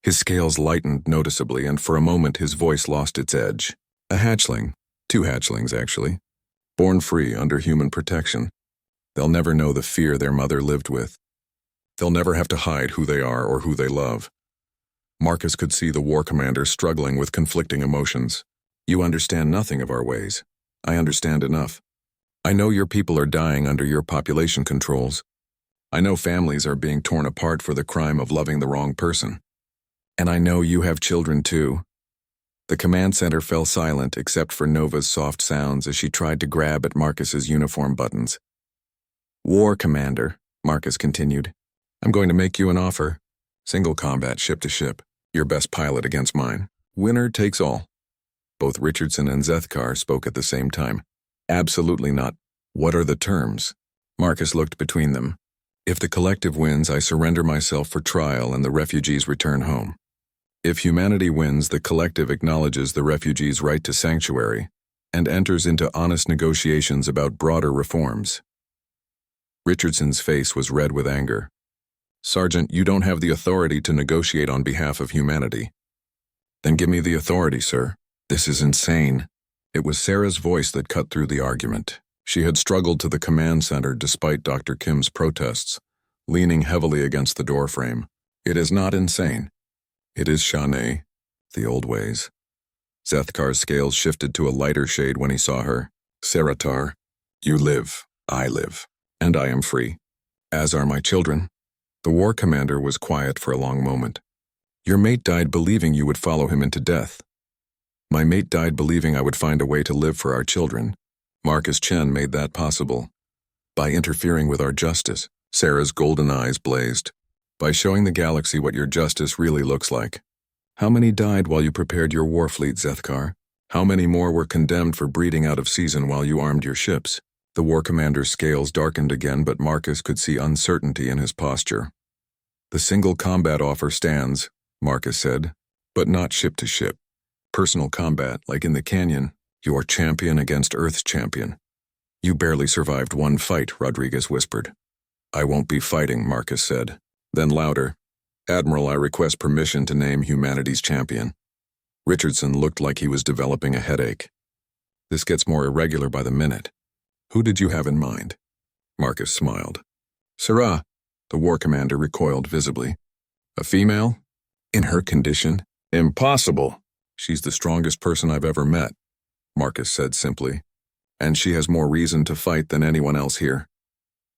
His scales lightened noticeably, and for a moment his voice lost its edge. A hatchling. 2 hatchlings, actually. Born free under human protection. They'll never know the fear their mother lived with. They'll never have to hide who they are or who they love. Marcus could see the war commander struggling with conflicting emotions. You understand nothing of our ways. I understand enough. I know your people are dying under your population controls. I know families are being torn apart for the crime of loving the wrong person. And I know you have children too. The command center fell silent except for Nova's soft sounds as she tried to grab at Marcus's uniform buttons. War commander, Marcus continued. I'm going to make you an offer. Single combat, ship to ship. Your best pilot against mine. Winner takes all. Both Richardson and Zethkar spoke at the same time. Absolutely not. What are the terms? Marcus looked between them. If the collective wins, I surrender myself for trial and the refugees return home. If humanity wins, the collective acknowledges the refugees' right to sanctuary and enters into honest negotiations about broader reforms. Richardson's face was red with anger. Sergeant, you don't have the authority to negotiate on behalf of humanity. Then give me the authority, sir. This is insane. It was Sarah's voice that cut through the argument. She had struggled to the command center despite Dr. Kim's protests, leaning heavily against the doorframe. It is not insane. It is Shanae, the old ways. Zethkar's scales shifted to a lighter shade when he saw her. Saratar, you live, I live, and I am free. As are my children. The war commander was quiet for a long moment. Your mate died believing you would follow him into death. My mate died believing I would find a way to live for our children. Marcus Chen made that possible. By interfering with our justice, Sarah's golden eyes blazed. By showing the galaxy what your justice really looks like. How many died while you prepared your war fleet, Zethkar? How many more were condemned for breeding out of season while you armed your ships? The war commander's scales darkened again, but Marcus could see uncertainty in his posture. The single combat offer stands, Marcus said, but not ship to ship. Personal combat, like in the canyon, you are champion against Earth's champion. You barely survived one fight, Rodriguez whispered. I won't be fighting, Marcus said. Then louder, Admiral, I request permission to name humanity's champion. Richardson looked like he was developing a headache. This gets more irregular by the minute. Who did you have in mind? Marcus smiled. Sarah, the war commander recoiled visibly. A female? In her condition? Impossible. She's the strongest person I've ever met, Marcus said simply. And she has more reason to fight than anyone else here.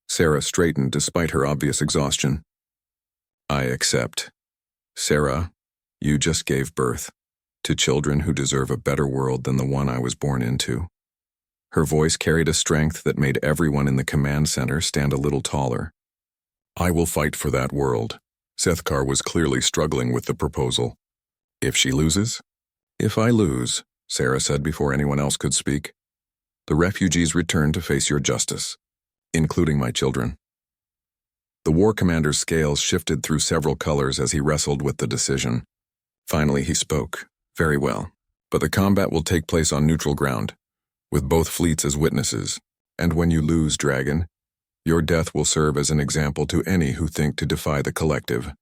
Sarah straightened despite her obvious exhaustion. I accept. Sarah, you just gave birth to children who deserve a better world than the one I was born into. Her voice carried a strength that made everyone in the command center stand a little taller. I will fight for that world. Zethkar was clearly struggling with the proposal. If she loses? If I lose, Sarah said before anyone else could speak, the refugees return to face your justice, including my children. The war commander's scales shifted through several colors as he wrestled with the decision. Finally he spoke. Very well. But the combat will take place on neutral ground, with both fleets as witnesses. And when you lose, Dragon, your death will serve as an example to any who think to defy the collective.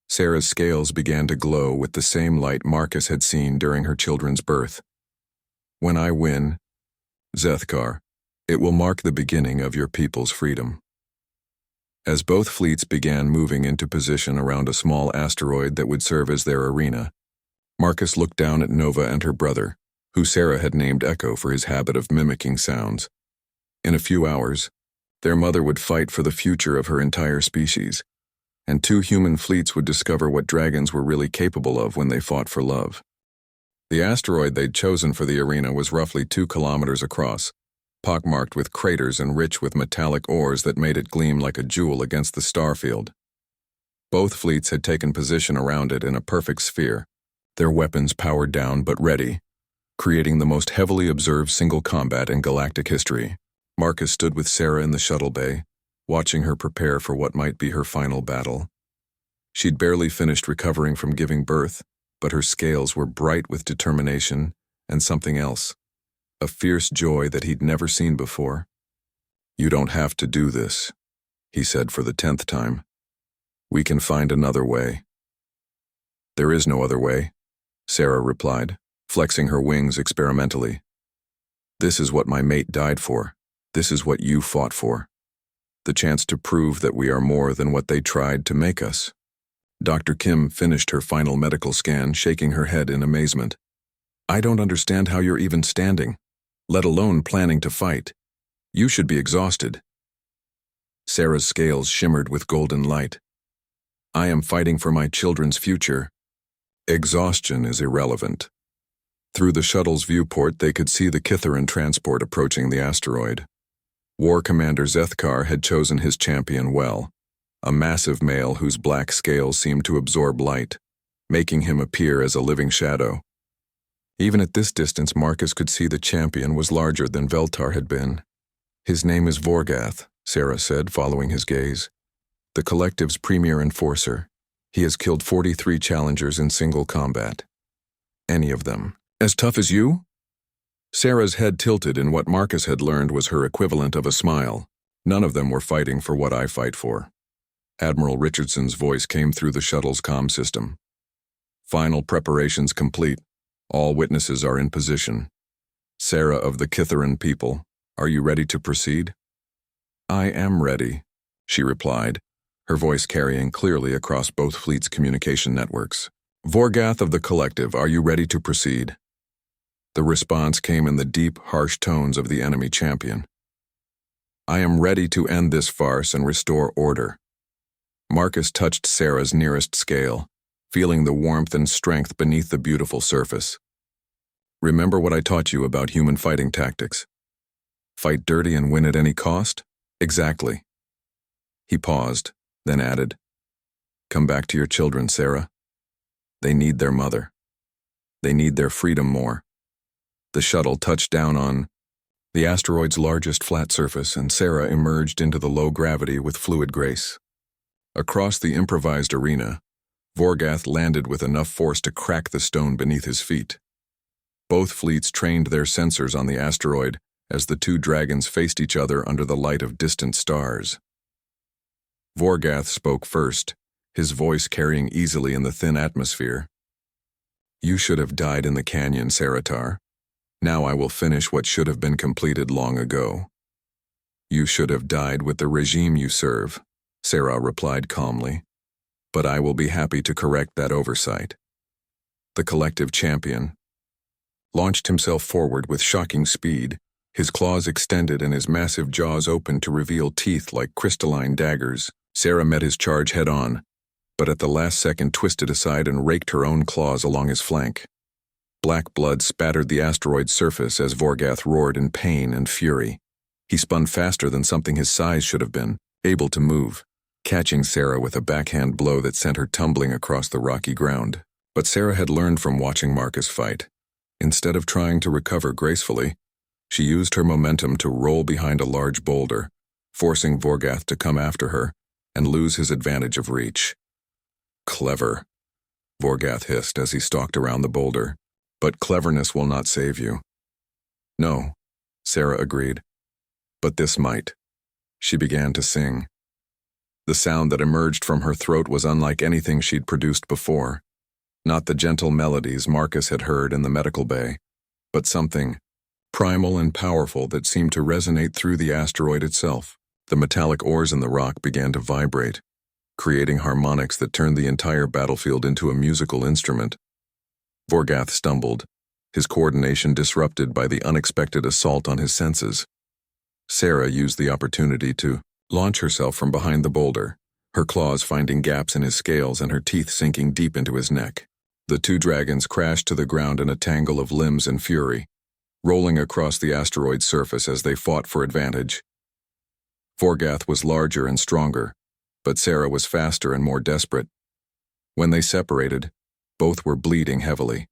Sarah's scales began to glow with the same light Marcus had seen during her children's birth. When I win, Zethkar, it will mark the beginning of your people's freedom. As both fleets began moving into position around a small asteroid that would serve as their arena, Marcus looked down at Nova and her brother, who Sarah had named Echo for his habit of mimicking sounds. In a few hours, their mother would fight for the future of her entire species, and 2 human fleets would discover what dragons were really capable of when they fought for love. The asteroid they'd chosen for the arena was roughly 2 kilometers across, pockmarked with craters and rich with metallic ores that made it gleam like a jewel against the starfield. Both fleets had taken position around it in a perfect sphere, their weapons powered down but ready, creating the most heavily observed single combat in galactic history. Marcus stood with Sarah in the shuttle bay, watching her prepare for what might be her final battle. She'd barely finished recovering from giving birth, but her scales were bright with determination and something else, a fierce joy that he'd never seen before. "You don't have to do this," he said for the 10th time. "We can find another way." "There is no other way," Sarah replied, flexing her wings experimentally. "This is what my mate died for. This is what you fought for. The chance to prove that we are more than what they tried to make us." Dr. Kim finished her final medical scan, shaking her head in amazement. "I don't understand how you're even standing, let alone planning to fight. You should be exhausted." Sarah's scales shimmered with golden light. "I am fighting for my children's future. Exhaustion is irrelevant." Through the shuttle's viewport, they could see the Kitharan transport approaching the asteroid. War Commander Zethkar had chosen his champion well, a massive male whose black scales seemed to absorb light, making him appear as a living shadow. Even at this distance, Marcus could see the champion was larger than Veltar had been. "His name is Vorgath," Sarah said, following his gaze. "The Collective's premier enforcer. He has killed 43 challengers in single combat. Any of them. As tough as you?" Sarah's head tilted in what Marcus had learned was her equivalent of a smile. "None of them were fighting for what I fight for." Admiral Richardson's voice came through the shuttle's comm system. "Final preparations complete. All witnesses are in position. Sarah of the Kitharan people, are you ready to proceed?" "I am ready," she replied, her voice carrying clearly across both fleets' communication networks. "Vorgath of the Collective, are you ready to proceed?" The response came in the deep, harsh tones of the enemy champion. "I am ready to end this farce and restore order." Marcus touched Sarah's nearest scale, feeling the warmth and strength beneath the beautiful surface. "Remember what I taught you about human fighting tactics? Fight dirty and win at any cost? Exactly." He paused, then added, "Come back to your children, Sarah. They need their mother. They need their freedom more." The shuttle touched down on the asteroid's largest flat surface, and Sarah emerged into the low gravity with fluid grace. Across the improvised arena, Vorgath landed with enough force to crack the stone beneath his feet. Both fleets trained their sensors on the asteroid as the two dragons faced each other under the light of distant stars. Vorgath spoke first, his voice carrying easily in the thin atmosphere. "You should have died in the canyon, Saratar. Now I will finish what should have been completed long ago." "You should have died with the regime you serve," Sarah replied calmly. "But I will be happy to correct that oversight." The Collective champion launched himself forward with shocking speed, his claws extended and his massive jaws open to reveal teeth like crystalline daggers. Sarah met his charge head-on, but at the last second twisted aside and raked her own claws along his flank. Black blood spattered the asteroid's surface as Vorgath roared in pain and fury. He spun faster than something his size should have been, able to move, catching Sarah with a backhand blow that sent her tumbling across the rocky ground. But Sarah had learned from watching Marcus fight. Instead of trying to recover gracefully, she used her momentum to roll behind a large boulder, forcing Vorgath to come after her and lose his advantage of reach. "Clever," Vorgath hissed as he stalked around the boulder. "But cleverness will not save you." "No," Sarah agreed. "But this might." She began to sing. The sound that emerged from her throat was unlike anything she'd produced before. Not the gentle melodies Marcus had heard in the medical bay, but something primal and powerful that seemed to resonate through the asteroid itself. The metallic ores in the rock began to vibrate, creating harmonics that turned the entire battlefield into a musical instrument. Vorgath stumbled, his coordination disrupted by the unexpected assault on his senses. Sarah used the opportunity to launch herself from behind the boulder, her claws finding gaps in his scales and her teeth sinking deep into his neck. The two dragons crashed to the ground in a tangle of limbs and fury, rolling across the asteroid's surface as they fought for advantage. Vorgath was larger and stronger, but Sarah was faster and more desperate. When they separated, both were bleeding heavily.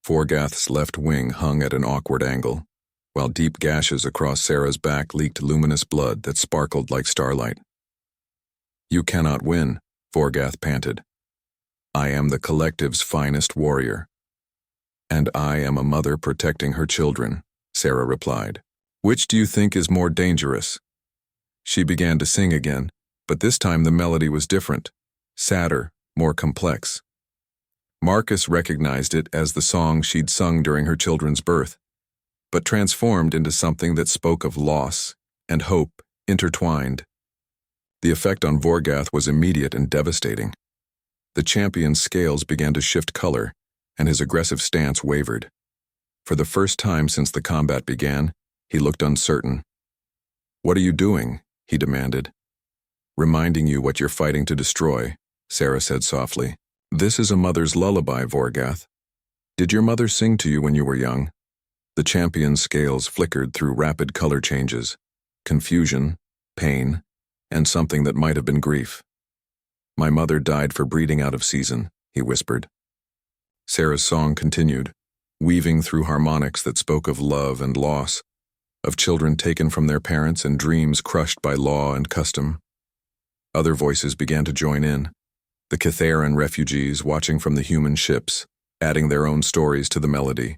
Vorgath's left wing hung at an awkward angle, while deep gashes across Sarah's back leaked luminous blood that sparkled like starlight. "You cannot win," Vorgath panted. I am the collective's finest warrior. And I am a mother protecting her children, Sarah replied. Which do you think is more dangerous? She began to sing again, but this time the melody was different, sadder, more complex. Marcus recognized it as the song she'd sung during her children's birth, but transformed into something that spoke of loss and hope intertwined. The effect on Vorgath was immediate and devastating. The champion's scales began to shift color, and his aggressive stance wavered. For the first time since the combat began, he looked uncertain. What are you doing? He demanded. Reminding you what you're fighting to destroy, Sarah said softly. This is a mother's lullaby, Vorgath. Did your mother sing to you when you were young? The champion's scales flickered through rapid color changes, confusion, pain, and something that might have been grief. My mother died for breeding out of season, he whispered. Sarah's song continued, weaving through harmonics that spoke of love and loss, of children taken from their parents and dreams crushed by law and custom. Other voices began to join in, the Kithaeran refugees watching from the human ships, adding their own stories to the melody.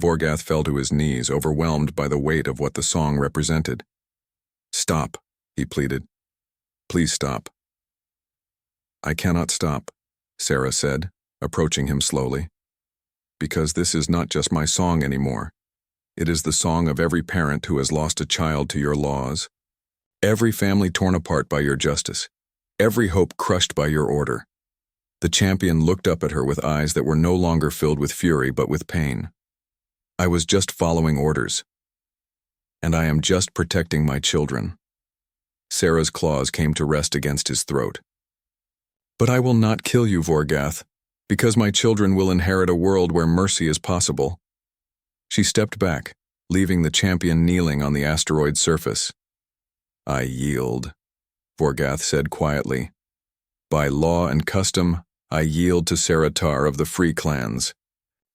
Vorgath fell to his knees, overwhelmed by the weight of what the song represented. Stop, he pleaded. Please stop. I cannot stop, Sarah said, approaching him slowly. Because this is not just my song anymore. It is the song of every parent who has lost a child to your laws, every family torn apart by your justice, every hope crushed by your order. The champion looked up at her with eyes that were no longer filled with fury but with pain. I was just following orders. And I am just protecting my children. Sarah's claws came to rest against his throat. But I will not kill you, Vorgath, because my children will inherit a world where mercy is possible. She stepped back, leaving the champion kneeling on the asteroid's surface. I yield, Vorgath said quietly. By law and custom, I yield to Saratar of the Free Clans.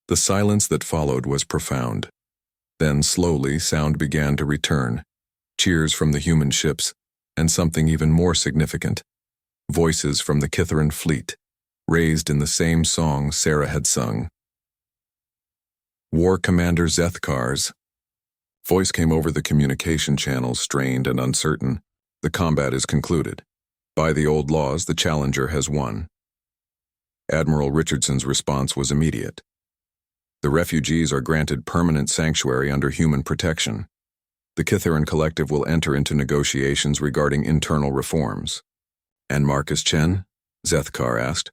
The silence that followed was profound. Then slowly sound began to return, cheers from the human ships, and something even more significant, voices from the Kithaeran fleet, raised in the same song Sarah had sung. War Commander Zethkar's voice came over the communication channel, strained and uncertain. The combat is concluded. By the old laws, the challenger has won. Admiral Richardson's response was immediate. The refugees are granted permanent sanctuary under human protection. The Kithaeran Collective will enter into negotiations regarding internal reforms. And Marcus Chen? Zethkar asked.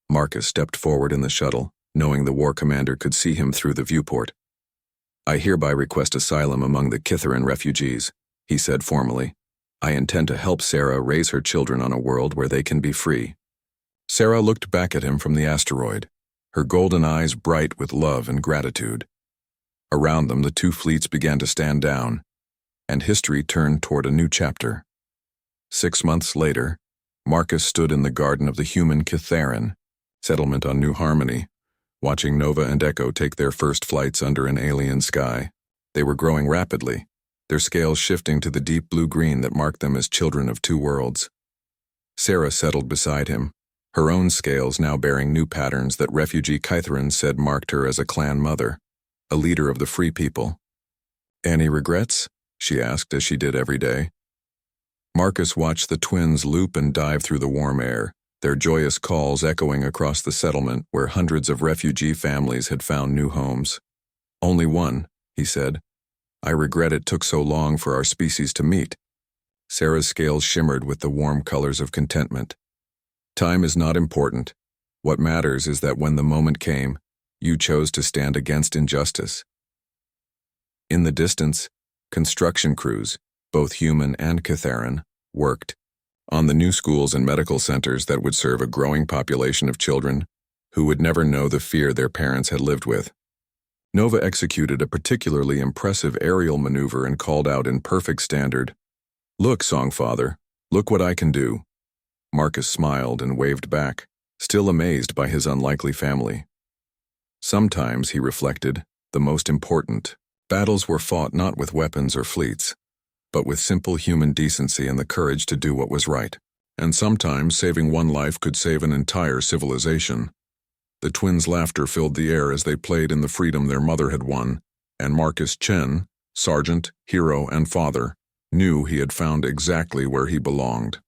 Marcus stepped forward in the shuttle, knowing the war commander could see him through the viewport. I hereby request asylum among the Kithaeran refugees, he said formally. I intend to help Sarah raise her children on a world where they can be free. Sarah looked back at him from the asteroid, her golden eyes bright with love and gratitude. Around them, the two fleets began to stand down, and history turned toward a new chapter. 6 months later, Marcus stood in the garden of the human Kithaeran settlement on New Harmony, watching Nova and Echo take their first flights under an alien sky. They were growing rapidly, their scales shifting to the deep blue-green that marked them as children of two worlds. Sarah settled beside him, her own scales now bearing new patterns that refugee Kithaeran said marked her as a clan mother, a leader of the free people. Any regrets? She asked as she did every day. Marcus watched the twins loop and dive through the warm air, their joyous calls echoing across the settlement where hundreds of refugee families had found new homes. Only one, he said. I regret it took so long for our species to meet. Sarah's scales shimmered with the warm colors of contentment. Time is not important. What matters is that when the moment came, you chose to stand against injustice. In the distance, construction crews, both human and Kithaeran, worked on the new schools and medical centers that would serve a growing population of children who would never know the fear their parents had lived with. Nova executed a particularly impressive aerial maneuver and called out in perfect standard, "Look, Songfather, look what I can do." Marcus smiled and waved back, still amazed by his unlikely family. Sometimes, he reflected, the most important battles were fought not with weapons or fleets, but with simple human decency and the courage to do what was right. And sometimes saving one life could save an entire civilization. The twins' laughter filled the air as they played in the freedom their mother had won, and Marcus Chen, sergeant, hero, and father, knew he had found exactly where he belonged.